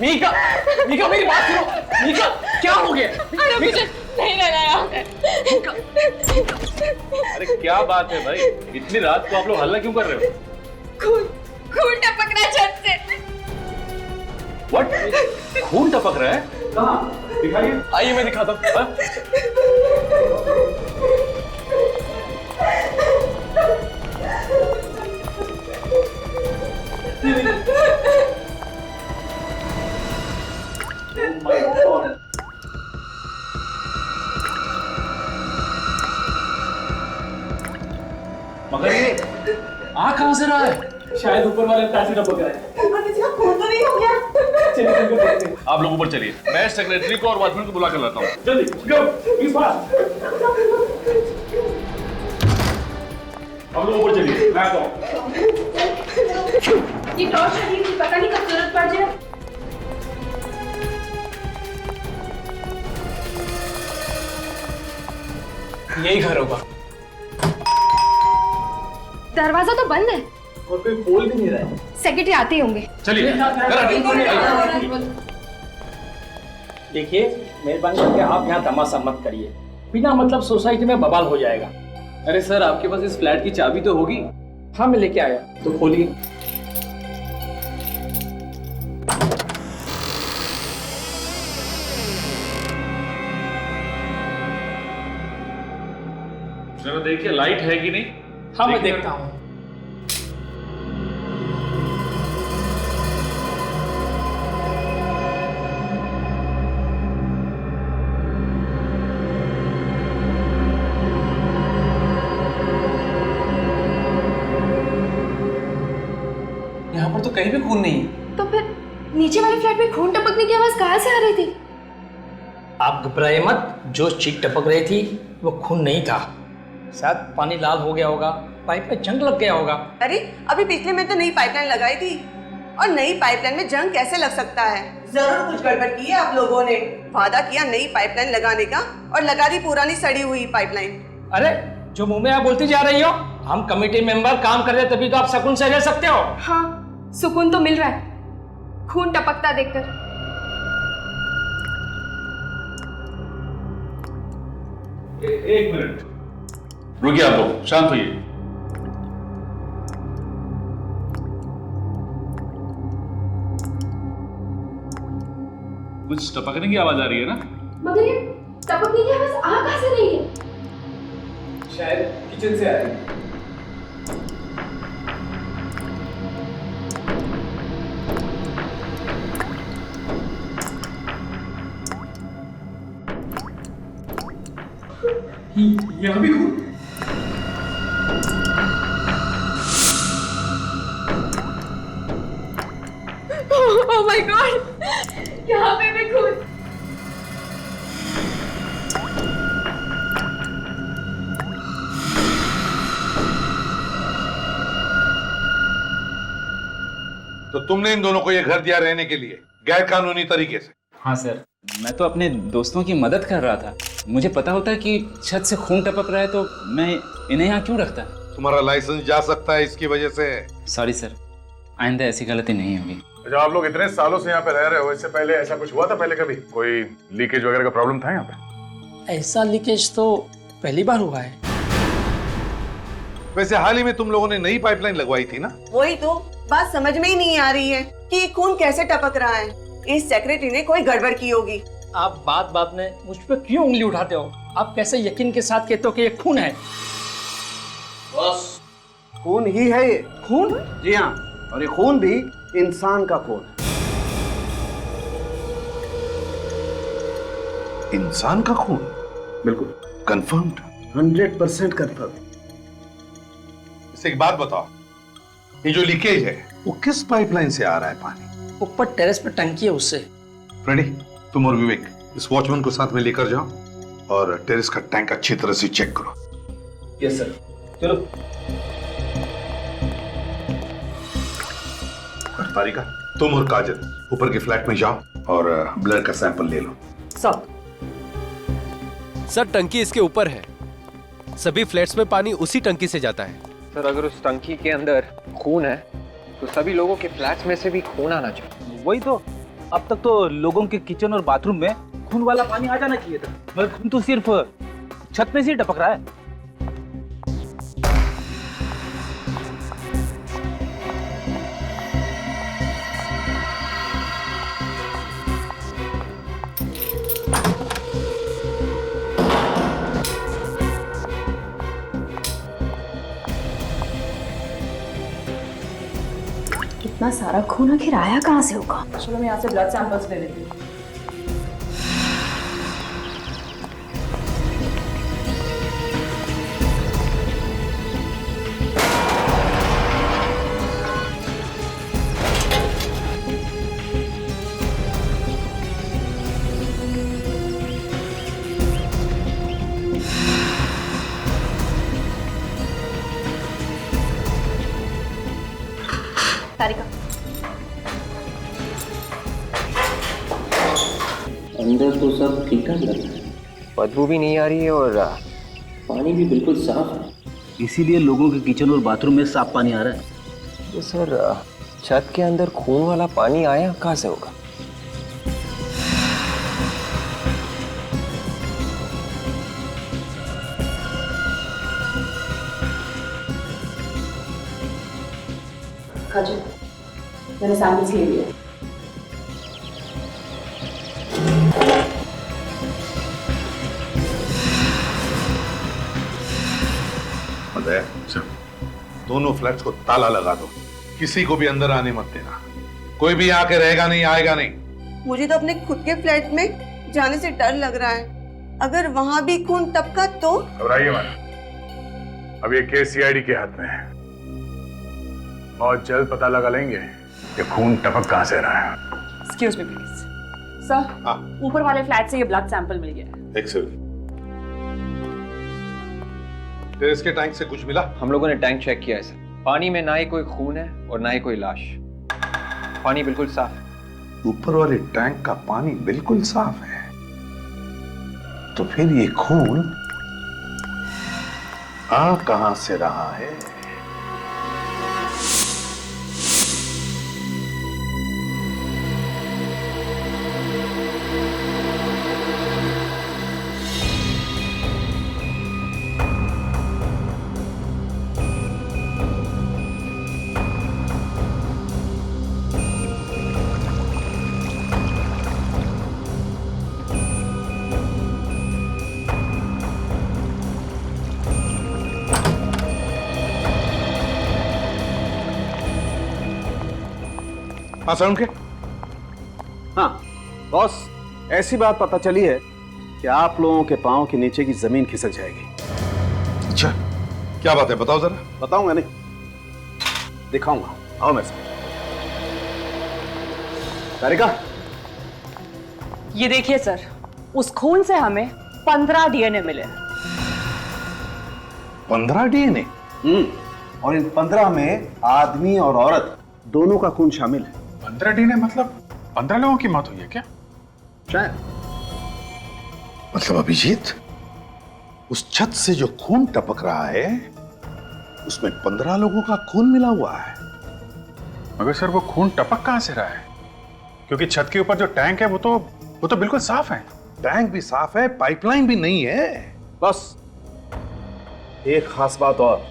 मीका, मीका मेरी बात सुनो। मीका, क्या हो गया? अरे मुझे नहीं रहना यहाँ पे। अरे क्या बात है भाई, इतनी रात को आप लोग हल्ला क्यों कर रहे हो? खून टपक रहा है छत से। What? खून टपक रहा है? कहाँ? दिखाइए। आइए मैं दिखाता हूँ। मगर ये आ कहाँ से रहा है? शायद ऊपर वाले पैसे टपक रहे हैं। ऊपर किसी का खून तो नहीं हो गया? चलिए चल कर देखते हैं। आप लोग ऊपर चलिए, मैं सेक्रेटरी को और वॉचमैन को बुला कर लाता हूँ। जल्दी गो, इस बार। आप लोग ऊपर चलिए, मैं आता हूँ। ये टॉर्च शरीर की पता नहीं कब जरूरत पड़ जाए। यही घर होगा। दरवाजा तो बंद है और कोई खोल भी नहीं रहा है। सेक्रेटरी आते ही होंगे। चलिए। देखिए, मेहरबानी करके आप यहाँ तमाशा मत करिए। बिना मतलब सोसाइटी में बवाल हो जाएगा। अरे सर, आपके पास इस फ्लैट की चाबी तो होगी? हाँ मैं लेके आया, तो खोलिए। जरा देखिए लाइट है कि नहीं। हाँ मैं देखता हूँ। यहाँ पर तो कहीं भी खून नहीं है। तो फिर नीचे वाले फ्लैट में खून टपकने की आवाज कहाँ से आ रही थी? आप घबराए मत, जो चीख टपक रही थी वो खून नहीं था। शायद पानी लाल हो गया होगा, पाइप में जंग लग गया होगा। अरे अभी पिछले में तो नई पाइपलाइन लगाई थी, और नई पाइपलाइन में जंग कैसे लग सकता है? जरूर कुछ गड़बड़ की है आप लोगों ने। वादा किया नई पाइपलाइन लगाने का और लगा दी पुरानी सड़ी हुई पाइपलाइन। अरे जो मुंह में आप बोलती जा रही हो, हम कमेटी मेंबर काम कर रहे तभी तो आप सुकून से रह सकते हो। हाँ, सुकून तो मिल रहा है खून टपकता देखकर। एक मिनट रुकिए, आप लोग शांत होइए। कुछ टपकने की आवाज आ रही है ना? मगर ये टपकने की आवाज आ कहाँ से रही है? शायद किचन से आ रही है। यहाँ भी खून। ओह माय गॉड, यहाँ पे भी खून। तो तुमने इन दोनों को ये घर दिया रहने के लिए गैर कानूनी तरीके से? हाँ सर, मैं तो अपने दोस्तों की मदद कर रहा था। मुझे पता होता कि छत से खून टपक रहा है तो मैं इन्हें यहाँ क्यों रखता। तुम्हारा लाइसेंस जा सकता है इसकी वजह से। सॉरी सर, आइंदा ऐसी गलती नहीं होगी। अच्छा, आप लोग इतने सालों से यहाँ पे रह रहे हो, इससे पहले ऐसा कुछ हुआ था पहले कभी? कोई लीकेज वगैरह का प्रॉब्लम था यहाँ पे? ऐसा लीकेज तो पहली बार हुआ है। वैसे हाल ही में तुम लोगों ने नई पाइपलाइन लगवाई थी ना? वही तो बात समझ में ही नहीं आ रही है कि ये खून कैसे टपक रहा है। इस सेक्रेटरी ने कोई गड़बड़ की होगी। आप बात बात में मुझ पर क्यों उंगली उठाते हो? आप कैसे यकीन के साथ कहते हो कि ये खून है? बस खून ही है ये। खून? जी हाँ, और ये खून भी इंसान का खून है। इंसान का खून? बिल्कुल कंफर्म्ड? 100% कंफर्म। इससे एक बात बताओ, ये जो लीकेज है वो किस पाइपलाइन से आ रहा है पानी? ऊपर टेरेस पे टंकी है उससे। फ्रेडी, तुम और विवेक इस वॉचमैन को साथ में लेकर जाओ और टेरेस का टैंक अच्छी तरह से चेक करो। यस सर, चलो। तारिका, तुम और काजल ऊपर के फ्लैट में जाओ और ब्लड का सैंपल ले लो। सर, टंकी इसके ऊपर है। सभी फ्लैट्स में पानी उसी टंकी से जाता है। सर, अगर उस टंकी के अंदर खून है तो सभी लोगों के फ्लैट्स में से भी खून आना चाहिए। वही तो, अब तक तो लोगों के किचन और बाथरूम में खून वाला पानी आ जाना चाहिए था, मगर खून तो सिर्फ छत में से ही टपक रहा है। इतना सारा खून आखिर आया कहाँ से होगा? चलो मैं यहाँ से ब्लड सैंपल्स ले लेती हूँ। तारिका, अंदर तो सब ठीक ठाक लग रहा है, बदबू भी नहीं आ रही है और पानी भी बिल्कुल साफ है। इसीलिए लोगों के किचन और बाथरूम में साफ पानी आ रहा है। तो सर, छत के अंदर खून वाला पानी आया कहाँ से होगा? काजल, मैंने सैंपल्स ले लिए। दोनों फ्लैट्स को ताला लगा दो, किसी को भी अंदर आने मत देना। कोई भी आके रहेगा नहीं, आएगा नहीं। मुझे तो अपने खुद के फ्लैट में जाने से डर लग रहा है। अगर वहां भी खून टपका तो? घबराइए मत, अब ये केस सीआईडी के हाथ में है। बहुत जल्द पता लगा लेंगे कि खून टपक कहां से रहा है। Excuse me please. सर, ऊपर वाले फ्लैट से ये ब्लड सैंपल मिल गया है। एक्सेलेंट। टेरेस के टैंक से कुछ मिला? हम लोगों ने टैंक चेक किया है सर, पानी में ना ही कोई खून है और ना ही कोई लाश। पानी बिल्कुल साफ है। ऊपर वाले टैंक का पानी बिल्कुल साफ है, तो फिर ये खून आ कहां से रहा है? के? हाँ बॉस, ऐसी बात पता चली है कि आप लोगों के पांव के नीचे की जमीन खिसक जाएगी। अच्छा, क्या बात है, बताओ जरा। बताऊंगा नहीं, दिखाऊंगा। आओ मेरे साथ। तारिका, ये देखिए सर, उस खून से हमें 15 डीएनए मिले। 15 डीएनए? और इन 15 में आदमी और औरत दोनों का खून शामिल है। 15 डीएनए मतलब 15 लोगों की मौत हुई है क्या? शायद। मतलब अभिजीत, उस छत से जो खून टपक रहा है उसमें 15 लोगों का खून मिला हुआ है। मगर सर वो खून टपक कहां से रहा है? क्योंकि छत के ऊपर जो टैंक है वो तो बिल्कुल साफ है। टैंक भी साफ है, पाइपलाइन भी नहीं है। बस एक खास बात और,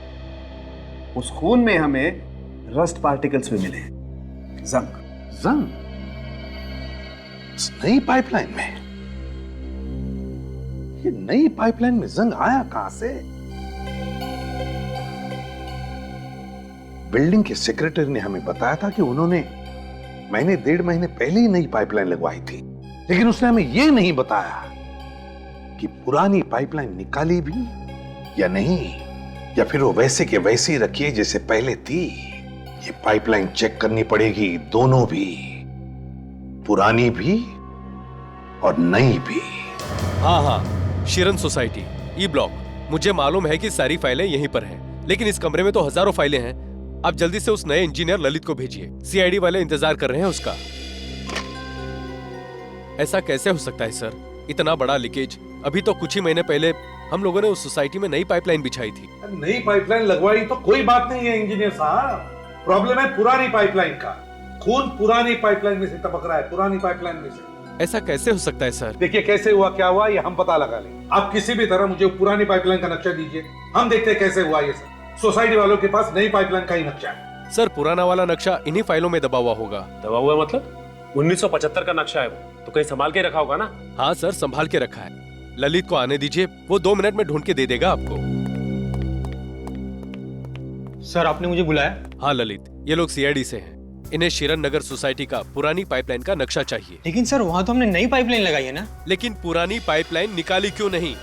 उस खून में हमें रस्ट पार्टिकल्स भी मिले हैं। जंग। इस नई पाइपलाइन में? ये नई पाइपलाइन में जंग आया कहां से? बिल्डिंग के सेक्रेटरी ने हमें बताया था कि उन्होंने महीने 1.5 महीने पहले ही नई पाइपलाइन लगवाई थी, लेकिन उसने हमें यह नहीं बताया कि पुरानी पाइपलाइन निकाली भी या नहीं, या फिर वो वैसे के वैसे ही रखी है जैसे पहले थी। ये पाइपलाइन चेक करनी पड़ेगी, दोनों भी, पुरानी भी और नई भी। हाँ, शिरन सोसाइटी, ई ब्लॉक। मुझे मालूम है कि सारी फाइलें यहीं पर हैं, लेकिन इस कमरे में तो हजारों फाइलें हैं। आप जल्दी से उस नए इंजीनियर ललित को भेजिए, सीआईडी वाले इंतजार कर रहे हैं उसका। ऐसा कैसे हो सकता है सर, इतना बड़ा लीकेज? अभी तो कुछ ही महीने पहले हम लोगों ने उस सोसाइटी में नई पाइपलाइन बिछाई थी। नई पाइपलाइन लगवाई तो कोई बात नहीं है इंजीनियर साहब, प्रॉब्लम है पुरानी पाइपलाइन का। खून पुरानी पाइपलाइन में से टपक रहा है, पुरानी पाइपलाइन में से। ऐसा कैसे हो सकता है सर? देखिए, कैसे हुआ, क्या हुआ, ये हम पता लगा लें। आप किसी भी तरह मुझे पुरानी पाइपलाइन का नक्शा दीजिए, हम देखते हैं कैसे हुआ ये सब। सोसाइटी वालों के पास नई पाइपलाइन का ही नक्शा है। सर, पुराना वाला नक्शा इन्हीं फाइलों में दबा हुआ होगा। दबा हुआ मतलब? 1975 का नक्शा है वो, तो कहीं संभाल के रखा होगा ना? हाँ सर, संभाल के रखा है। ललित को आने दीजिए, वो 2 मिनट में ढूंढ के दे देगा आपको। सर, आपने मुझे बुलाया? हाँ ललित, ये लोग सीआईडी से हैं। इन्हें शिरन नगर सोसाइटी का पुरानी पाइपलाइन का नक्शा चाहिए। लेकिन सर, वहाँ तो हमने नई पाइपलाइन लगाई है ना? लेकिन पुरानी पाइपलाइन निकाली क्यों नहीं?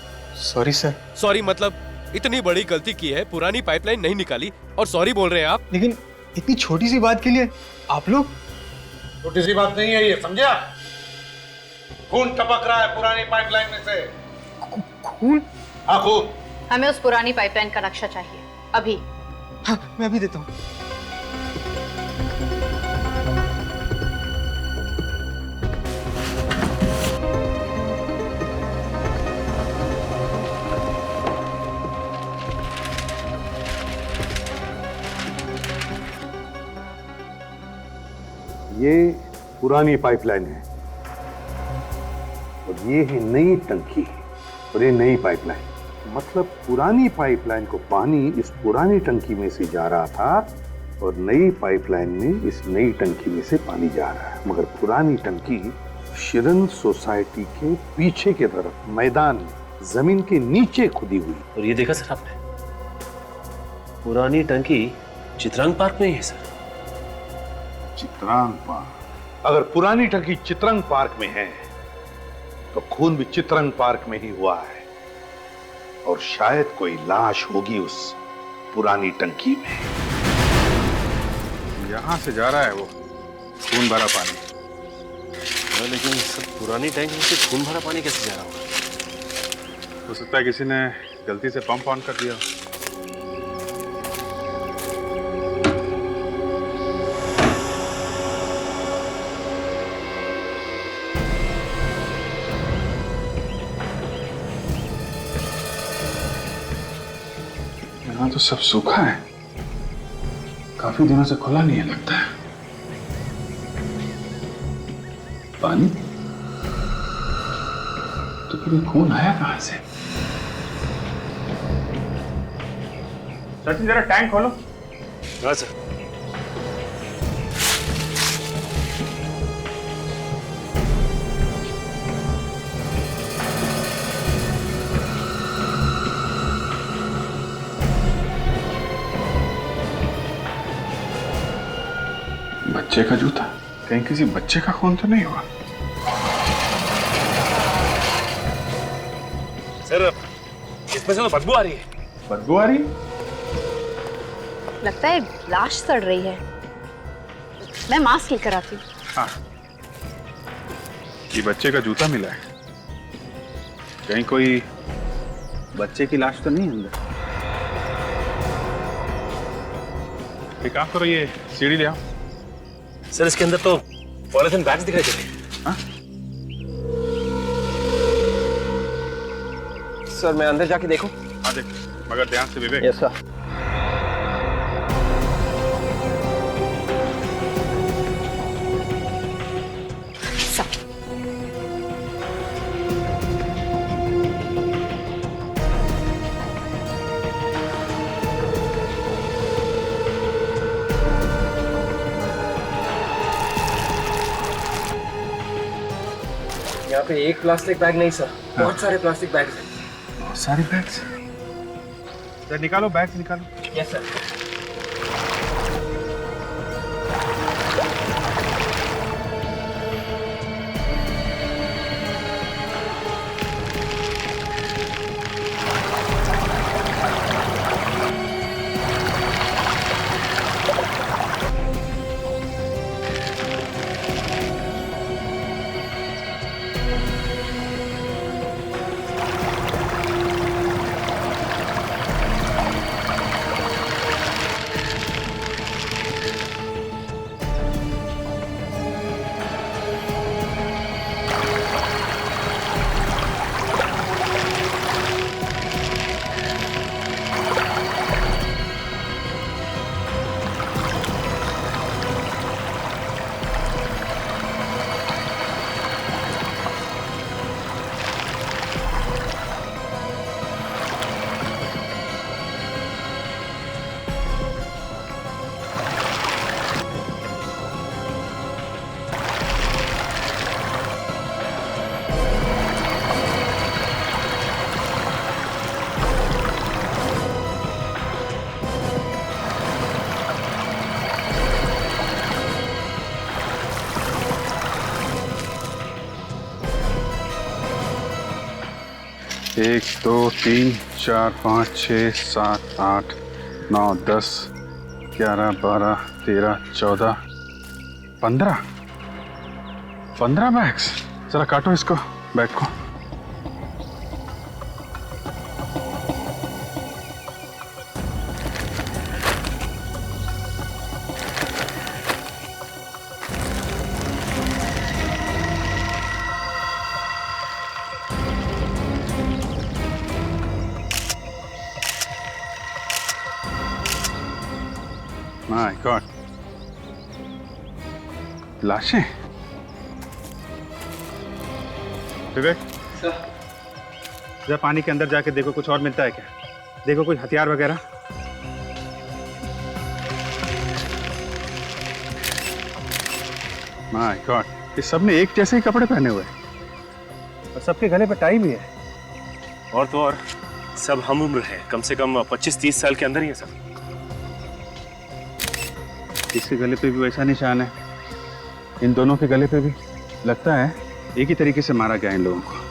Sorry sir. सॉरी मतलब? इतनी बड़ी गलती की है, पुरानी पाइपलाइन नहीं निकाली और सॉरी बोल रहे हैं आप? लेकिन इतनी छोटी सी बात के लिए आप लोग? छोटी सी बात नहीं है ये, समझा? खून टपक रहा है पुरानी पाइपलाइन में से। खून? हाँ, खून। हमें उस पुरानी पाइपलाइन का नक्शा चाहिए, अभी। हाँ, मैं अभी देता हूँ। ये पुरानी पाइपलाइन है और ये है नई टंकी और ये नई पाइपलाइन। मतलब पुरानी पाइपलाइन को पानी इस पुरानी टंकी में से जा रहा था और नई पाइपलाइन में इस नई टंकी में से पानी जा रहा है। मगर पुरानी टंकी शिरन सोसाइटी के पीछे की तरफ मैदान जमीन के नीचे खुदी हुई। और ये देखा सर आपने, पुरानी टंकी चित्रांग पार्क में ही है सर। चित्रांग पार्क? अगर पुरानी टंकी चित्रांग पार्क में है तो खून भी चित्रांग पार्क में ही हुआ है और शायद कोई लाश होगी उस पुरानी टंकी में। यहां से जा रहा है वो खून भरा पानी। लेकिन सर, पुरानी टैंक में से खून भरा पानी कैसे जा रहा होगा? हो सकता है किसी ने गलती से पंप ऑन कर दिया। यहाँ तो सब सूखा है, काफी दिनों से खुला नहीं है लगता है। पानी? तो फिर खून आया कहां से? सचिन, जरा टैंक खोलो। हाँ सर। बच्चे का जूता, कहीं किसी बच्चे का खून तो नहीं हुआ? सर, इसमें से तो बदबू आ रही है। बदबू आ रही? लगता है लाश सड़ रही है। मैं मास्क लेकर आती हूँ। हाँ, ये बच्चे का जूता मिला है। कहीं कोई बच्चे की लाश तो नहीं है अंदर? एक काम करो, ये सीढ़ी ले आओ। सर इसके अंदर तो पॉलिथीन बैग्स दिखाई दे रहे हैं। सर मैं अंदर जाके देखूं? हाँ देख, मगर ध्यान से विवेक। Yes sir. यहाँ पे एक प्लास्टिक बैग नहीं सर, बहुत सारे प्लास्टिक बैग्स हैं। बहुत सारे बैग्स? सर निकालो, बैग्स निकालो। Yes sir. एक, दो, तीन, चार, 5, 6, 7, 8, 9, 10, 11, 12, 13, 14, 15 बैग्स। जरा काटो इसको, बैग को। माय गॉड, लाशें। विवेक, जरा पानी के अंदर जाके देखो, कुछ और मिलता है क्या? देखो कोई हथियार वगैरह। माय गॉड, ये सब ने एक जैसे ही कपड़े पहने हुए हैं और सबके गले पे टाई भी है। और तो और सब हम उम्र है, कम से कम 25-30 साल के अंदर ही है सब। इसके गले पे भी वैसा निशान है, इन दोनों के गले पे भी। लगता है एक ही तरीके से मारा गया इन लोगों को।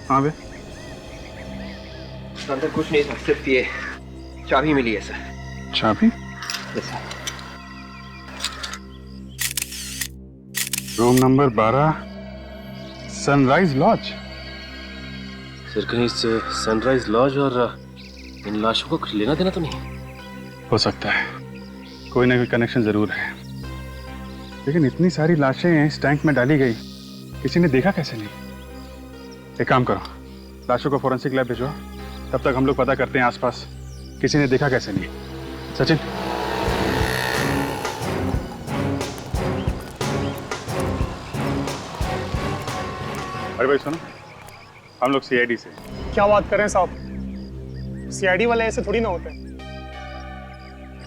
हाँ बे, अंदर कुछ नहीं सर, सिर्फ ये चाबी मिली है सर। चाबी? Yes sir. Room number 12, Sunrise Lodge. Sir कहीं इस सनराइज लॉज और इन लाशों को कुछ लेना देना तो नहीं? हो सकता है, कोई ना कोई कनेक्शन जरूर है, लेकिन इतनी सारी लाशें इस टैंक में डाली गई, किसी ने देखा कैसे नहीं? एक काम करो, लाशों को फोरेंसिक लैब भेजो, तब तक हम लोग पता करते हैं आसपास किसी ने देखा कैसे नहीं। सचिन, अरे भाई सुनो, हम लोग सीआईडी से। क्या बात कर रहे हैं साहब? सीआईडी वाले ऐसे थोड़ी ना होते हैं।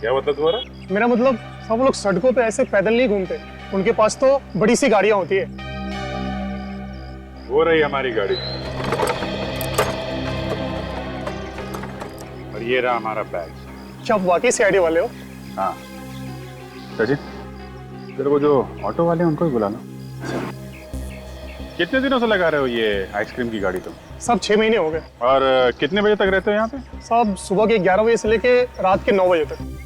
क्या मतलब तुम्हारा? मेरा मतलब साहब वो लोग सड़कों पे ऐसे पैदल नहीं घूमते, उनके पास तो बड़ी सी गाड़ियां होती है। वो रही हमारी गाड़ी और ये रहा हमारा बैग। क्या आप वाकई सीआईडी वाले हो? हाँ सचिन, तेरे को जो ऑटो वाले हैं उनको ही बुला लो। कितने दिनों से लगा रहे हो ये आइसक्रीम की गाड़ी तुम? सब 6 महीने हो गए। और कितने बजे तक रहते हो यहाँ पे? साहब सुबह के 11 बजे से लेके रात के 9 बजे तक।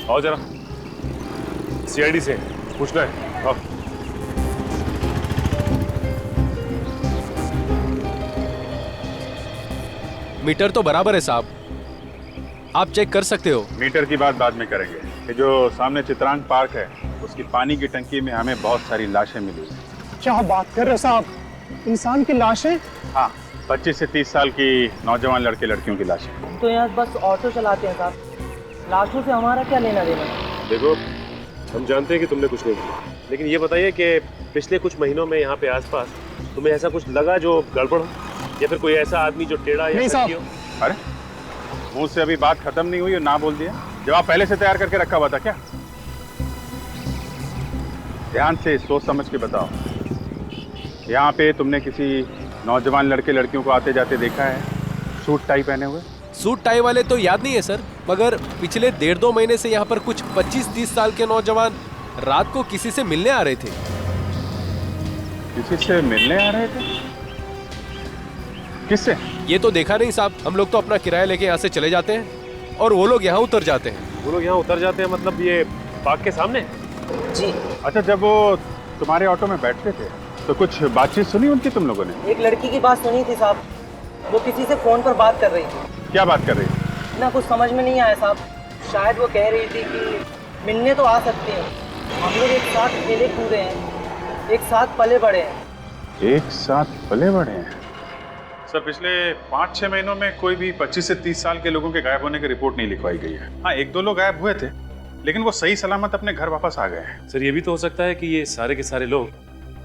आओ जरा, सीआईडी से पूछ ले। आओ। मीटर तो बराबर है साहब, आप चेक कर सकते हो। मीटर की बात बाद में करेंगे। ये जो सामने चित्रांग पार्क है उसकी पानी की टंकी में हमें बहुत सारी लाशें मिली। क्या आप बात कर रहे हो साहब? इंसान की लाशें? हाँ, 25 से 30 साल की नौजवान लड़के लड़कियों की लाशें। हम तो यहाँ बस ऑटो चलाते हैं साहब, लाशों से हमारा क्या लेना देना? देखो, हम जानते हैं कि तुमने कुछ नहीं किया, लेकिन ये बताइए कि पिछले कुछ महीनों में यहाँ पे आसपास तुम्हें ऐसा कुछ लगा जो गड़बड़ हो, या फिर कोई ऐसा आदमी जो टेढ़ा या नहीं हो? अरे मुंह से अभी बात खत्म नहीं हुई और ना बोल दिया। जवाब पहले से तैयार करके रखा हुआ था क्या? ध्यान से सोच समझ के बताओ। यहाँ पे तुमने किसी नौजवान लड़के लड़कियों को आते जाते देखा है सूट टाई पहने हुए? सूट टाई वाले तो याद नहीं है सर, मगर पिछले 1.5-2 महीने से यहाँ पर कुछ 25-30 साल के नौजवान रात को किसी से मिलने आ रहे थे। किसी से मिलने आ रहे थे? किससे? ये तो देखा नहीं साहब, हम लोग तो अपना किराया लेके यहाँ से चले जाते हैं और वो लोग यहाँ उतर जाते हैं। वो लोग यहाँ उतर जाते हैं मतलब ये पार्क के सामने? जी। अच्छा, जब वो तुम्हारे ऑटो में बैठते थे तो कुछ बातचीत सुनी उनकी तुम लोगों ने? एक लड़की की बात सुनी थी साहब, वो किसी से फोन पर बात कर रही थी। क्या बात कर रही थी? ना कुछ समझ में नहीं आया साहब, शायद वो कह रही थी कि मिलने तो आ सकते हैं, हम लोग एक साथ खेले कूदे हैं, एक साथ पले बड़े हैं। एक साथ पले बड़े हैं? सर, पिछले 5-6 महीनों में कोई भी 25 से 30 साल के लोगों के गायब होने की रिपोर्ट नहीं लिखवाई गई है। हाँ, 1-2 लोग गायब हुए थे, लेकिन वो सही सलामत अपने घर वापस आ गए हैं। सर, ये भी तो हो सकता है कि ये सारे के सारे लोग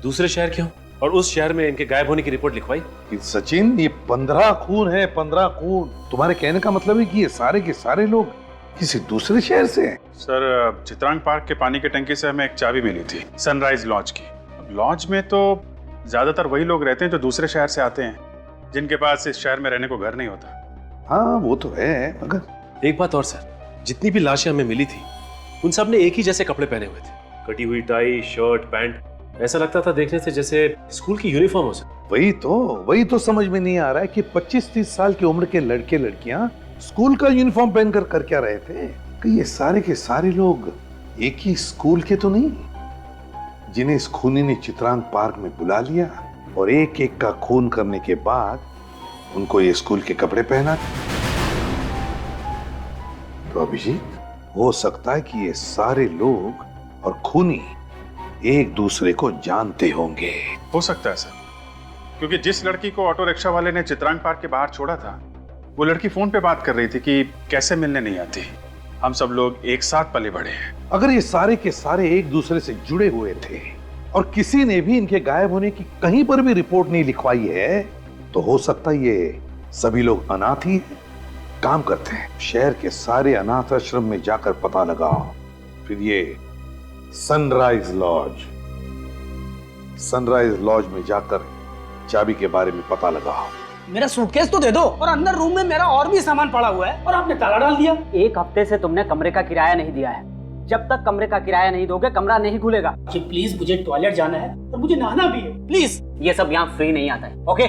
दूसरे शहर के हों और उस शहर में इनके गायब होने की रिपोर्ट लिखवाई। सचिन, ये 15 खून है, 15 खून। तुम्हारे कहने का मतलब है कि ये सारे के सारे लोग किसी दूसरे शहर से हैं? सर, चित्रांग पार्क के पानी की टंकी से हमें एक चाबी मिली थी सनराइज लॉज की। लॉज में तो ज्यादातर वही लोग रहते हैं जो दूसरे शहर से आते हैं, जिनके पास इस शहर में रहने को घर नहीं होता। हाँ, वो तो है, मगर एक बात और सर, जितनी भी लाशें हमें मिली थी उन सब ने एक ही जैसे कपड़े पहने हुए थे, कटी हुई टाई, शर्ट, पैंट। ऐसा लगता था देखने से जैसे स्कूल की यूनिफॉर्म हो सके। वही तो समझ में नहीं आ रहा है कि 25-30 साल की उम्र के लड़के लड़कियां स्कूल का यूनिफॉर्म पहनकर कर क्या रहे थे? कि ये सारे के सारे लोग एक ही स्कूल के तो नहीं, जिन्हें इस खूनी ने चित्रांग पार्क में बुला लिया और एक एक का खून करने के बाद उनको ये स्कूल के कपड़े पहना। तो अभिजीत, हो सकता है कि ये सारे लोग और खूनी एक दूसरे को जानते होंगे। हो सकता है सर, क्योंकि जिस लड़की को ऑटो रिक्शा वाले ने चित्रांग पार्क के बाहर छोड़ा था, वो लड़की फोन पे बात कर रही थी कि कैसे मिलने नहीं आती, हम सब लोग एक साथ पले बड़े हैं। अगर ये सारे के सारे एक दूसरे से जुड़े हुए थे और किसी ने भी इनके गायब होने की कहीं पर भी रिपोर्ट नहीं लिखवाई है, तो हो सकता है ये सभी लोग अनाथ ही हैं। काम करते हैं, शहर के सारे अनाथ आश्रम में जाकर पता लगाओ, फिर ये सनराइज लॉज में जाकर चाबी के बारे में पता लगाओ। मेरा सूटकेस तो दे दो, और अंदर रूम में मेरा और भी सामान पड़ा हुआ है और आपने ताला डाल दिया। 1 हफ्ते से तुमने कमरे का किराया नहीं दिया है, जब तक कमरे का किराया नहीं दोगे कमरा नहीं खुलेगा। जी प्लीज, मुझे टॉयलेट जाना है और मुझे नहाना भी है, प्लीज। ये सब यहाँ फ्री नहीं आता है, ओके?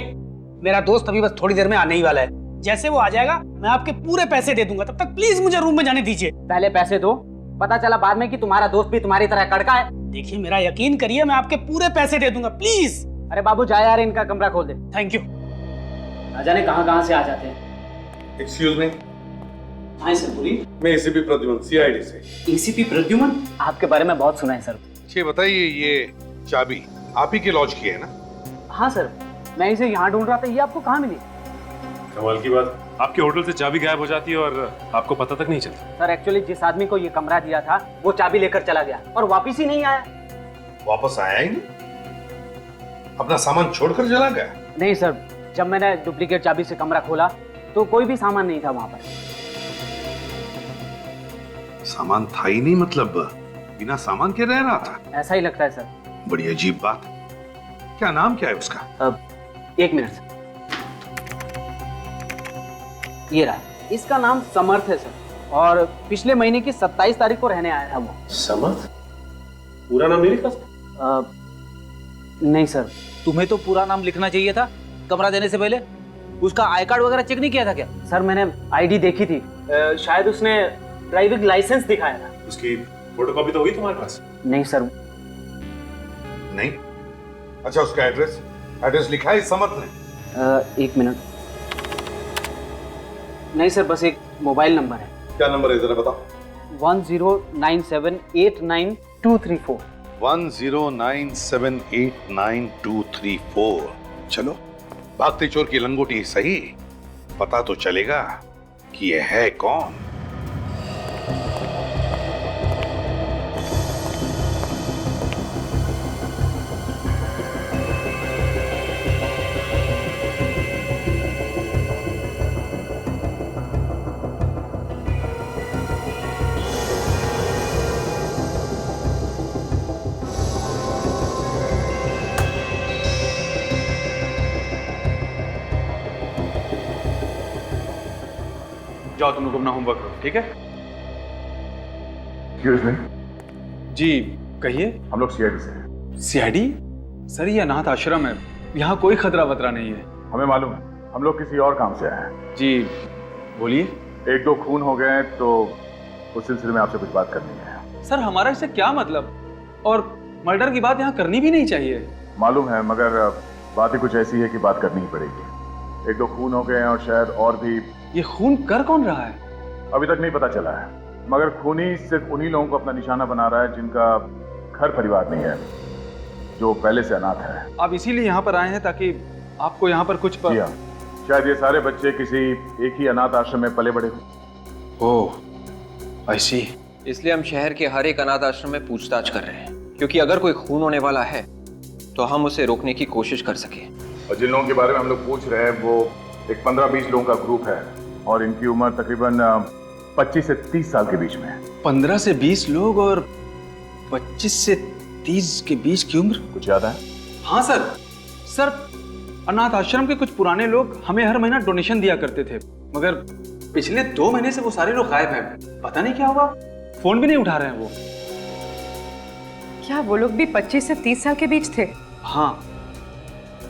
मेरा दोस्त अभी बस थोड़ी देर में आने ही वाला है, जैसे वो आ जाएगा मैं आपके पूरे पैसे दे दूंगा, तब तक प्लीज मुझे रूम में जाने दीजिए। पहले पैसे दो, पता चला बाद में कि तुम्हारा दोस्त भी तुम्हारी तरह कड़का है। देखिए, मेरा यकीन करिए, मैं आपके पूरे पैसे दे दूंगा, प्लीज। अरे बाबू जा यार, इनका कमरा खोल दे। Thank you. ना जाने कहाँ से आ जाते हैं। Excuse me. हाँ सर, बोलिए। मैं एसीपी प्रद्युमन, सीआईडी से। एसीपी प्रद्युमन? आपके बारे में बहुत सुना है सर। ये बताइए, ये चाबी आप ही के लॉज की है ना? हाँ सर, मैं इसे यहाँ ढूंढ रहा था, ये आपको कहाँ मिली? कमाल की बात, आपके होटल से चाबी गायब हो जाती है और आपको पता तक नहीं चलता। सर एक्चुअली जिस आदमी को ये कमरा दिया था वो चाबी लेकर चला गया और वापिस ही नहीं आया। वापस आया ही नहीं? अपना सामान छोड़कर चला गया? नहीं सर, जब मैंने डुप्लीकेट चाबी से कमरा खोला तो कोई भी सामान नहीं था वहां पर। सामान था ही नहीं, मतलब बिना सामान के रह रहा था? ऐसा ही लगता है सर। बड़ी अजीब बात। क्या नाम क्या है उसका? एक मिनट सर, ये रहा, इसका नाम समर्थ है सर, और पिछले महीने की 27 तारीख को रहने आया था वो। समर्थ? पूरा नाम नहीं लिखा? नहीं सर। तुम्हें तो पूरा नाम लिखना चाहिए था कमरा देने से पहले। उसका आई कार्ड वगैरह चेक नहीं किया था क्या? सर मैंने आईडी देखी थी, शायद उसने ड्राइविंग लाइसेंस दिखाया था। उसकी फोटोकॉपी तो होगी तुम्हारे पास? नहीं सर। नहीं? अच्छा, उसका एड्रेस लिखा है समर्थ ने? एक मिनट। नहीं सर, बस एक मोबाइल नंबर है। क्या नंबर है जरा बताओ? 1097892334। 1097892334। चलो, भागते चोर की लंगोटी सही, पता तो चलेगा कि यह है कौन। जाओ तुम लोग अपना होमवर्क करो, ठीक है? Excuse me. जी कहिए। हम लोग सीआईडी से हैं। सीआईडी? सर ये अनाथ आश्रम है, यहाँ कोई खतरा वतरा नहीं है। हमें मालूम है, हम लोग किसी और काम से आए हैं। जी बोलिए। 1-2 खून हो गए हैं तो उस सिलसिले में आपसे कुछ बात करनी है। सर हमारा इससे क्या मतलब, और मर्डर की बात यहाँ करनी भी नहीं चाहिए। मालूम है, मगर बात ही कुछ ऐसी है कि बात करनी ही पड़ेगी। 1-2 खून हो गए हैं और शायद और भी। ये खून कर कौन रहा है? अभी तक नहीं पता चला है, मगर खूनी सिर्फ उन्हीं लोगों को अपना निशाना बना रहा है जिनका घर परिवार नहीं है, जो पहले से अनाथ है। आप इसीलिए यहाँ पर आए हैं ताकि आपको यहाँ पर कुछ जी हाँ, शायद ये सारे बच्चे किसी एक ही अनाथ आश्रम में पले बड़े हो। ओह, आई सी। इसलिए हम शहर के हर एक अनाथ आश्रम में पूछताछ कर रहे हैं, क्योंकि अगर कोई खून होने वाला है तो हम उसे रोकने की कोशिश कर सके। और जिन लोगों के बारे में हम लोग पूछ रहे हैं वो एक 15-20 लोगों का ग्रुप है, और इनकी उम्र तकरीबन 25 से 30 साल के बीच में है। 15 से 20 लोग और 25 से 30 के बीच की उम्र? कुछ ज्यादा है? हाँ सर। सर अनाथ आश्रम के कुछ पुराने लोग हमें हर महीना डोनेशन दिया करते थे, मगर पिछले 2 महीने से वो सारे लोग गायब हैं। पता नहीं क्या हुआ, फोन भी नहीं उठा रहे हैं वो। क्या वो लोग भी 25 से 30 साल के बीच थे? हाँ,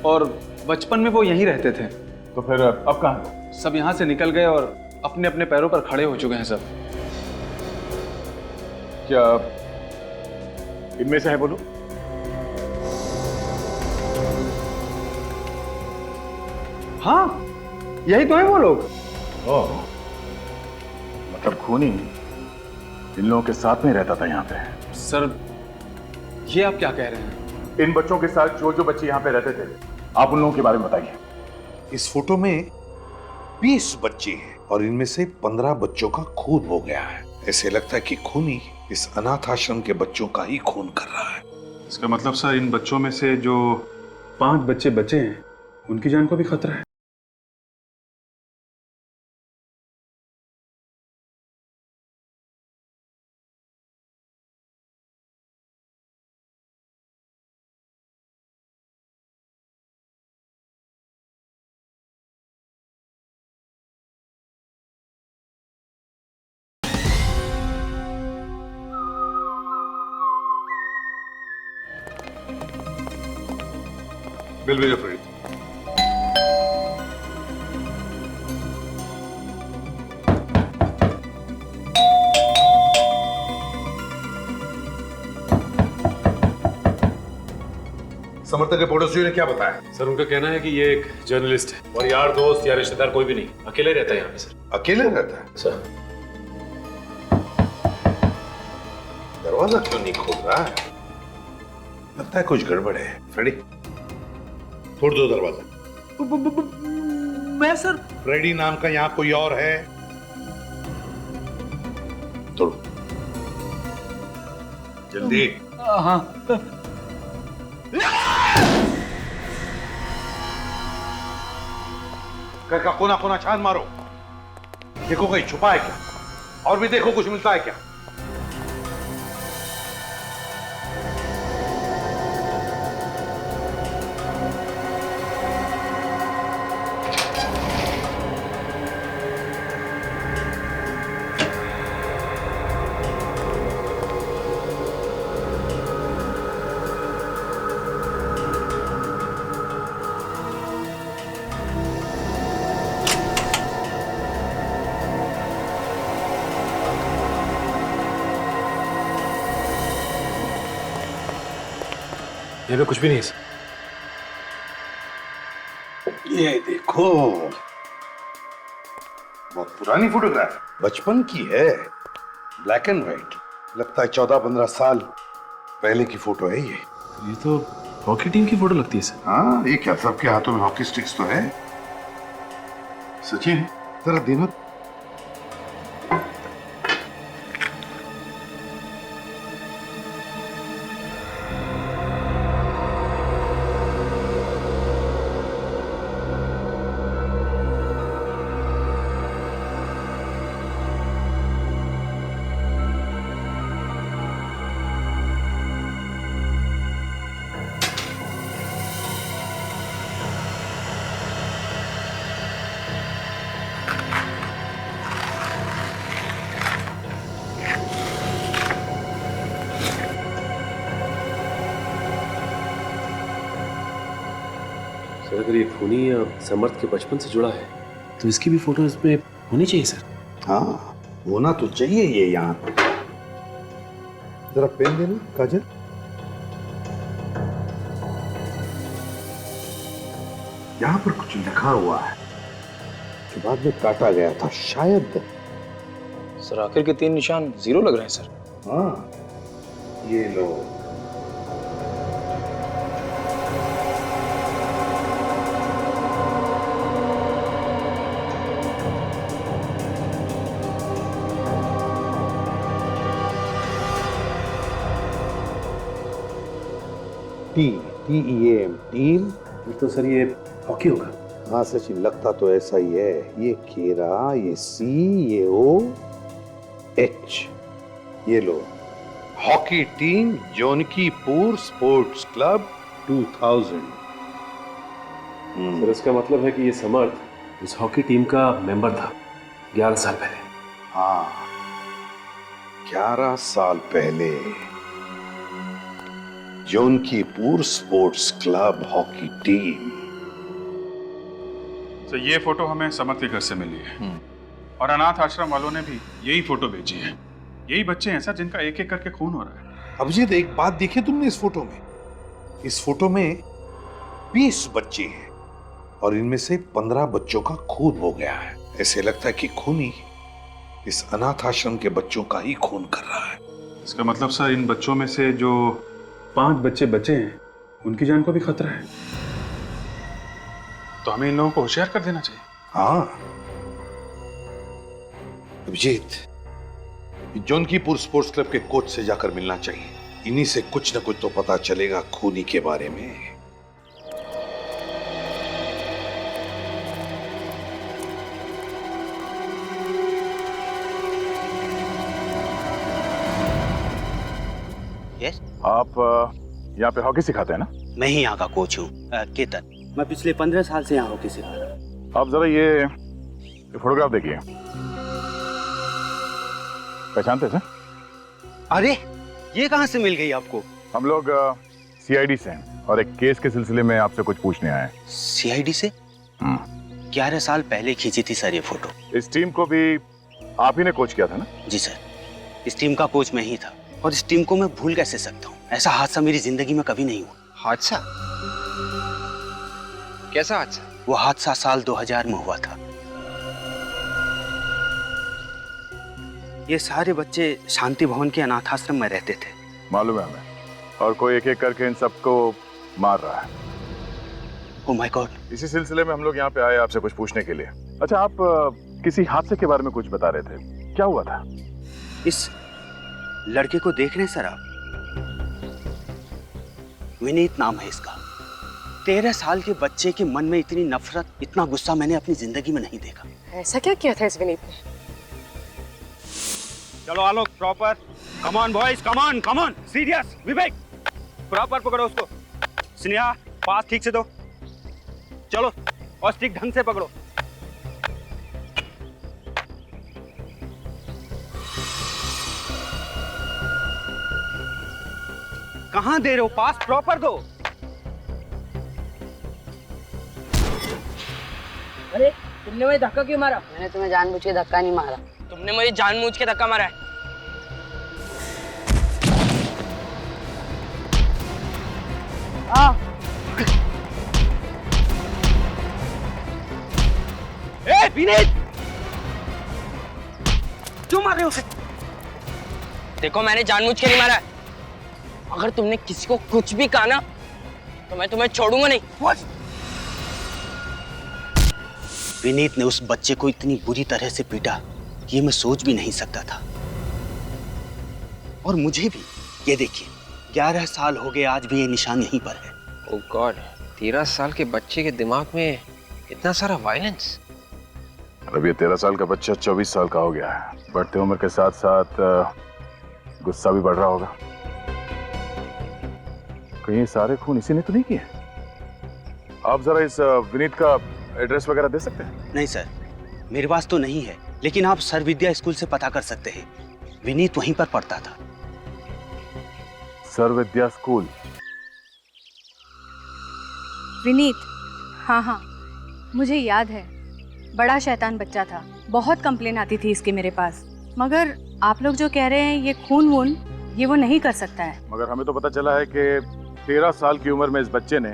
और बचपन में वो यहीं रहते थे। तो फिर अब कहाँ? सब यहाँ से निकल गए और अपने अपने पैरों पर खड़े हो चुके हैं सब। क्या इनमें से है बोलो? हाँ, यही तो है वो लोग। ओह, मतलब खूनी इन लोगों के साथ में रहता था यहाँ पे? सर ये आप क्या कह रहे हैं? इन बच्चों के साथ जो जो बच्चे यहाँ पे रहते थे, आप उन लोगों के बारे में बताइए। इस फोटो में 20 बच्चे हैं और इनमें से 15 बच्चों का खून हो गया है। ऐसे लगता है कि खूनी इस अनाथ आश्रम के बच्चों का ही खून कर रहा है। इसका मतलब सर इन बच्चों में से जो 5 बच्चे बचे हैं उनकी जान को भी खतरा है। बिल भेजो फ्रेड। समर्थक के पड़ोसियों ने क्या बताया? सर उनका कहना है कि ये एक जर्नलिस्ट है और यार दोस्त या रिश्तेदार कोई भी नहीं, अकेले रहता है यहाँ पे सर। अकेले रहता है सर? दरवाजा क्यों नहीं खोल रहा है? लगता है कुछ गड़बड़ है। फ्रेडी तोड़ दो दरवाजा। मैं सर? फ्रेडी नाम का यहाँ कोई और है? तोड़ो जल्दी। हाँ। घर का कोना कोना छान मारो, देखो कहीं छुपा है क्या, और भी देखो कुछ मिलता है क्या। ये तो कुछ भी नहीं सर। ये देखो, बहुत पुरानी फोटोग्राफ, बचपन की है, ब्लैक एंड व्हाइट। लगता है 14-15 साल पहले की फोटो है ये। ये तो हॉकी टीम की फोटो लगती है सर। हाँ, ये क्या सबके हाथों में हॉकी स्टिक्स तो है। सचिन, जरा देना। सर अगर ये खूनी या समर्थ के बचपन से जुड़ा है तो इसकी भी फोटो इसमें होनी चाहिए सर। हाँ, होना तो चाहिए ये यहाँ पे। जरा पेन देना काजल। यहाँ पर कुछ लिखा हुआ है कि बाद में काटा गया था शायद। सर आखिर के 3 निशान 0 लग रहे हैं सर। हाँ, ये लो। TEAM team. तो सर ये हॉकी होगा। हाँ सचिन, लगता तो ऐसा ही है। ये केरा, ये C, ये O, H। ये लो, hockey team Jonkipur sports club 2000। Sir इसका मतलब है कि ये समर्थ इस हॉकी टीम का मेंबर था 11 साल पहले। हाँ, 11 साल पहले जोनकीपुर स्पोर्ट्स क्लब हॉकी टीम। तो ये फोटो हमें समर्थ के घर से मिली है और अनाथ आश्रम वालों ने भी यही फोटो भेजी है। यही बच्चे हैं सर जिनका एक एक करके खून हो रहा है। अभिजीत, एक बात देखी तुमने इस फोटो में? इस फोटो में 20 बच्चे हैं और इनमें से 15 बच्चों का खून हो गया है। ऐसे लगता है कि खूनी इस अनाथ आश्रम के बच्चों का ही खून कर रहा है। इसका मतलब सर इन बच्चों में से जो 5 बच्चे बचे हैं उनकी जान को भी खतरा है, तो हमें इन लोगों को होशियार कर देना चाहिए। हाँ अभिजीत, जोनकीपुर स्पोर्ट्स क्लब के कोच से जाकर मिलना चाहिए। इन्हीं से कुछ न कुछ तो पता चलेगा खूनी के बारे में। यस, आप यहाँ पे हॉकी सिखाते हैं ना? मैं ही यहाँ का कोच हूँ, केतन। मैं पिछले 15 साल से यहाँ हॉकी सिखा रहा हूँ। आप जरा ये फोटोग्राफ देखिए, पहचानते हैं? अरे ये कहाँ से मिल गई आपको? हम लोग CID से हैं और एक केस के सिलसिले में आपसे कुछ पूछने आए हैं। CID से? 11 साल पहले खींची थी सर ये फोटो। इस टीम को भी आप ही ने कोच किया था ना? जी सर, इस टीम का कोच मैं ही था और इस टीम को मैं भूल कैसे सकता हूँ? ऐसा हादसा मेरी जिंदगी में कभी नहीं हुआ। हादसा? कैसा हादसा? वो हादसा साल 2000 में हुआ था। ये सारे बच्चे शांति भवन के अनाथ आश्रम में रहते थे। मालूम है हमें, और कोई एक एक करके इन सबको मार रहा है। Oh my God. इसी सिलसिले में हम लोग यहाँ पे आए आपसे कुछ पूछने के लिए। अच्छा, आप किसी हादसे के बारे में कुछ बता रहे थे, क्या हुआ था? इस लड़के को देख रहे हैं सर आप? विनीत नाम है इसका। 13 साल के बच्चे के मन में इतनी नफरत, इतना गुस्सा मैंने अपनी जिंदगी में नहीं देखा। ऐसा क्या किया था इस विनीत ने? चलो Alok, proper. Come on boys, come on, come on. Serious, Vivek proper पकड़ो उसको। स्नेहा पास ठीक से दो। चलो, और स्टिक ढंग से पकड़ो। कहां दे रहे हो? पास प्रॉपर दो। अरे तुमने मुझे धक्का क्यों मारा? मैंने तुम्हें जानबूझ के धक्का नहीं मारा। तुमने मुझे जानबूझ के धक्का मारा है। ए विनीत, क्यों मार रहे हो उसे? देखो मैंने जानबूझ के नहीं मारा है। अगर तुमने किसी को कुछ भी कहा ना तो मैं तुम्हें छोड़ूंगा नहीं। विनीत ने उस बच्चे को इतनी बुरी तरह से पीटा ये मैं सोच भी नहीं सकता था। और मुझे भी, ये देखिए 11 साल हो गए, आज भी ये निशान यहीं पर है। ओह गॉड, 13 साल के बच्चे के दिमाग में इतना सारा वायलेंस। अब ये 13 साल का बच्चा 24 साल का हो गया है। बढ़ते उम्र के साथ साथ गुस्सा भी बढ़ रहा होगा। कहीं ये सारे खून इसी ने तो नहीं किए? आप जरा इस विनीत का एड्रेस वगैरह दे सकते हैं? नहीं सर, मेरे पास तो नहीं है, लेकिन आप सर विद्या स्कूल से पता कर सकते हैं। विनीत वहीं पर पढ़ता था। सर विद्या स्कूल? विनीत, हाँ हाँ मुझे याद है। बड़ा शैतान बच्चा था, बहुत कंप्लेन आती थी इसके मेरे पास। मगर आप लोग जो कह रहे हैं ये खून वून, ये वो नहीं कर सकता है। मगर हमें तो पता चला है कि 13 साल की उम्र में इस बच्चे ने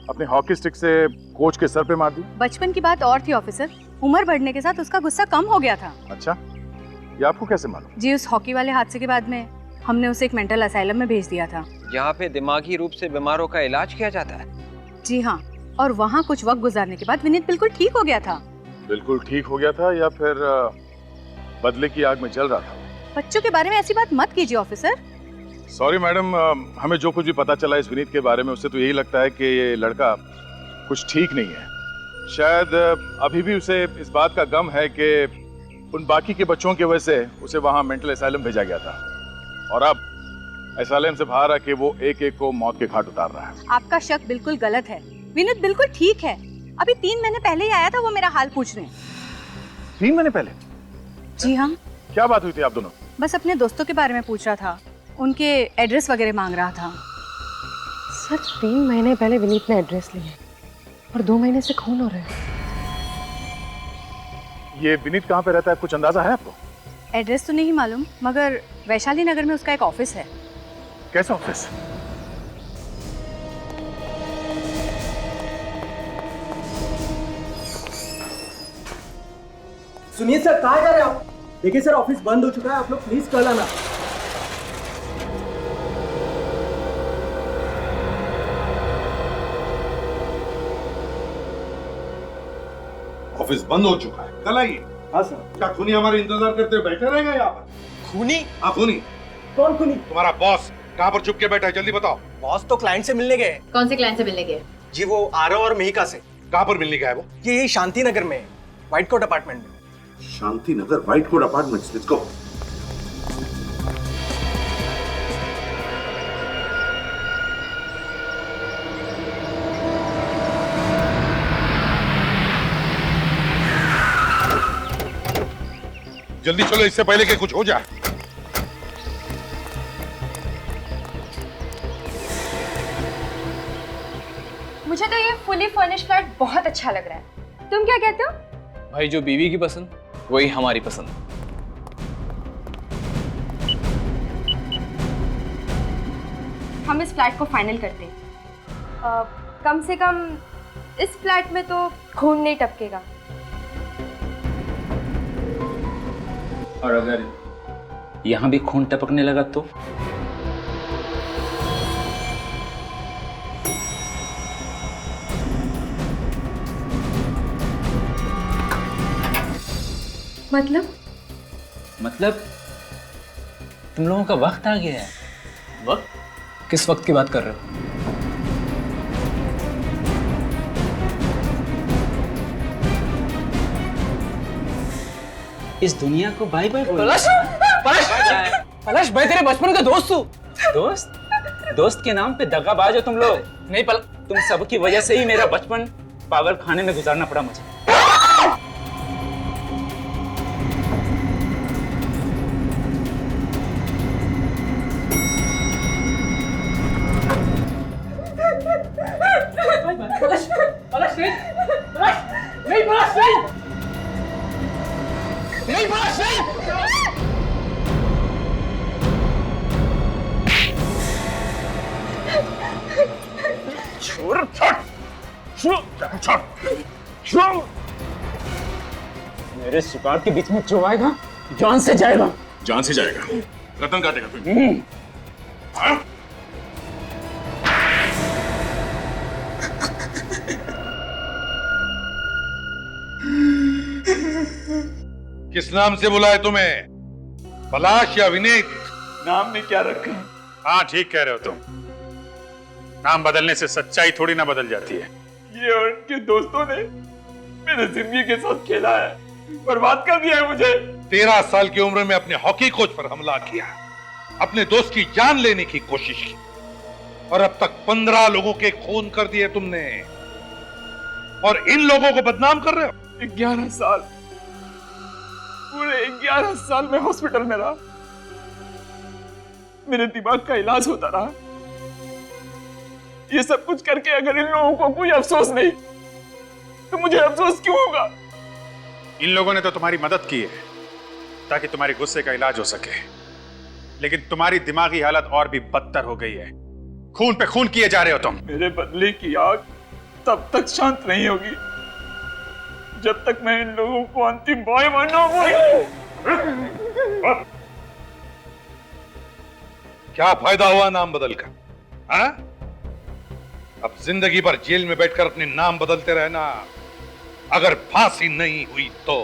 अपने हॉकी स्टिक से कोच के सर पे मार दी। बचपन की बात और थी ऑफिसर, उम्र बढ़ने के साथ उसका गुस्सा कम हो गया था। अच्छा, ये आपको कैसे मालूम? जी, उस हॉकी वाले हादसे के बाद में हमने उसे एक मेंटल असाइलम में भेज दिया था। यहाँ पे दिमागी रूप से बीमारों का इलाज किया जाता है? जी हाँ, और वहाँ कुछ वक्त गुजारने के बाद विनीत बिल्कुल ठीक हो गया था। बिल्कुल ठीक हो गया था या फिर बदले की आग में जल रहा था? बच्चों के बारे में ऐसी बात मत कीजिए ऑफिसर। सॉरी मैडम, हमें जो कुछ भी पता चला इस विनीत के बारे में, उससे तो यही लगता है कि ये लड़का कुछ ठीक नहीं है। शायद अभी भी उसे इस बात का गम है कि उन बाकी के बच्चों की वजह से उसे वहाँ मेंटल असाइलम भेजा गया था, और अब असाइलम से बाहर आके वो एक एक को मौत के घाट उतार रहा है। आपका शक बिल्कुल गलत है। विनीत बिल्कुल ठीक है। अभी 3 महीने पहले ही आया था, वो मेरा हाल पूछ रहे हैं। 3 महीने पहले? जी हाँ। क्या बात हुई थी आप दोनों? बस अपने दोस्तों के बारे में पूछ रहा था, उनके एड्रेस वगैरह मांग रहा था। सर 3 महीने पहले विनीत ने एड्रेस लिया और 2 महीने से खून हो रहे हैं। ये विनीत कहाँ पे रहता है, कुछ अंदाजा है आपको? एड्रेस तो नहीं मालूम, मगर वैशाली नगर में उसका एक ऑफिस है। कैसा ऑफिस? सुनिए सर, कहाँ जा रहे हैं आप? देखिए सर, ऑफिस बंद हो चुका है, आप लोग प्लीज कल आना। ऑफिस बंद हो चुका है, कल आइए। हाँ सर। क्या खूनी हमारे इंतजार करते हुए बैठे रहेगा यहाँ पर? खूनी? हाँ खूनी। कौन खूनी? तुम्हारा बॉस कहाँ पर चुप के बैठा है, जल्दी बताओ। बॉस तो क्लाइंट से मिलने गए। कौन से क्लाइंट से मिलने गए? जी वो आरव और मिहिका से। कहाँ पर मिलने गया है वो? ये यही शांति नगर में, व्हाइट कोट अपार्टमेंट में। Shanti Nagar white coat apartments, let's go. जल्दी चलो, इससे पहले कि कुछ हो जाए। मुझे तो ये फुली फर्निश्ड फ्लैट बहुत अच्छा लग रहा है। तुम क्या कहते हो? भाई जो बीवी की पसंद वही हमारी पसंद। हम इस फ्लैट को फाइनल करते हैं। कम से कम इस फ्लैट में तो खून नहीं टपकेगा। और अगर यहाँ भी खून टपकने लगा तो? मतलब तुम लोगों का वक्त आ गया है। वक्त? किस वक्त की बात कर रहे हो? इस दुनिया को बाय बाय बोलो। पलाश, पलाश मैं तेरे बचपन का दोस्त हूँ। दोस्त? दोस्त के नाम पे दगाबाज हो तुम लोग। नहीं तुम सब की वजह से ही मेरा बचपन पागल खाने में गुजारना पड़ा मुझे। पलाश, पलाश नहीं, पलाश नहीं, पलाश नहीं, नहीं पलाश नहीं। मेरे शिकार के बीच में जो आएगा जान से जाएगा। जान से जाएगा? गर्दन काटेगा तुम? हाँ? किस नाम से बुलाए तुम्हें? पलाश या विनीत? नाम में क्या रखा? हाँ ठीक कह रहे हो तुम। नाम बदलने से सच्चाई थोड़ी ना बदल जाती है। ये और उनके दोस्तों ने मेरे जिंदगी के साथ खेला है, बर्बाद कर दिया है मुझे। 13 साल की उम्र में अपने हॉकी कोच पर हमला किया, अपने दोस्त की जान लेने की कोशिश की, और अब तक 15 लोगों के खून कर दिए तुमने, और इन लोगों को बदनाम कर रहे हो। 11 साल, पूरे 11 साल में हॉस्पिटल में रहा, मेरे दिमाग का इलाज होता रहा। ये सब कुछ करके अगर इन लोगों को कोई अफसोस नहीं, तो मुझे अफसोस क्यों होगा? इन लोगों ने तो तुम्हारी मदद की है ताकि तुम्हारे गुस्से का इलाज हो सके, लेकिन तुम्हारी दिमागी हालत और भी बदतर हो गई है। खून पे खून किए जा रहे हो तुम। मेरे बदले की आग तब तक शांत नहीं होगी जब तक मैं इन लोगों को अंतिम बॉय बनना। क्या फायदा हुआ नाम बदलकर? हाँ? अब जिंदगी भर जेल में बैठकर अपने नाम बदलते रहना, अगर फांसी नहीं हुई तो।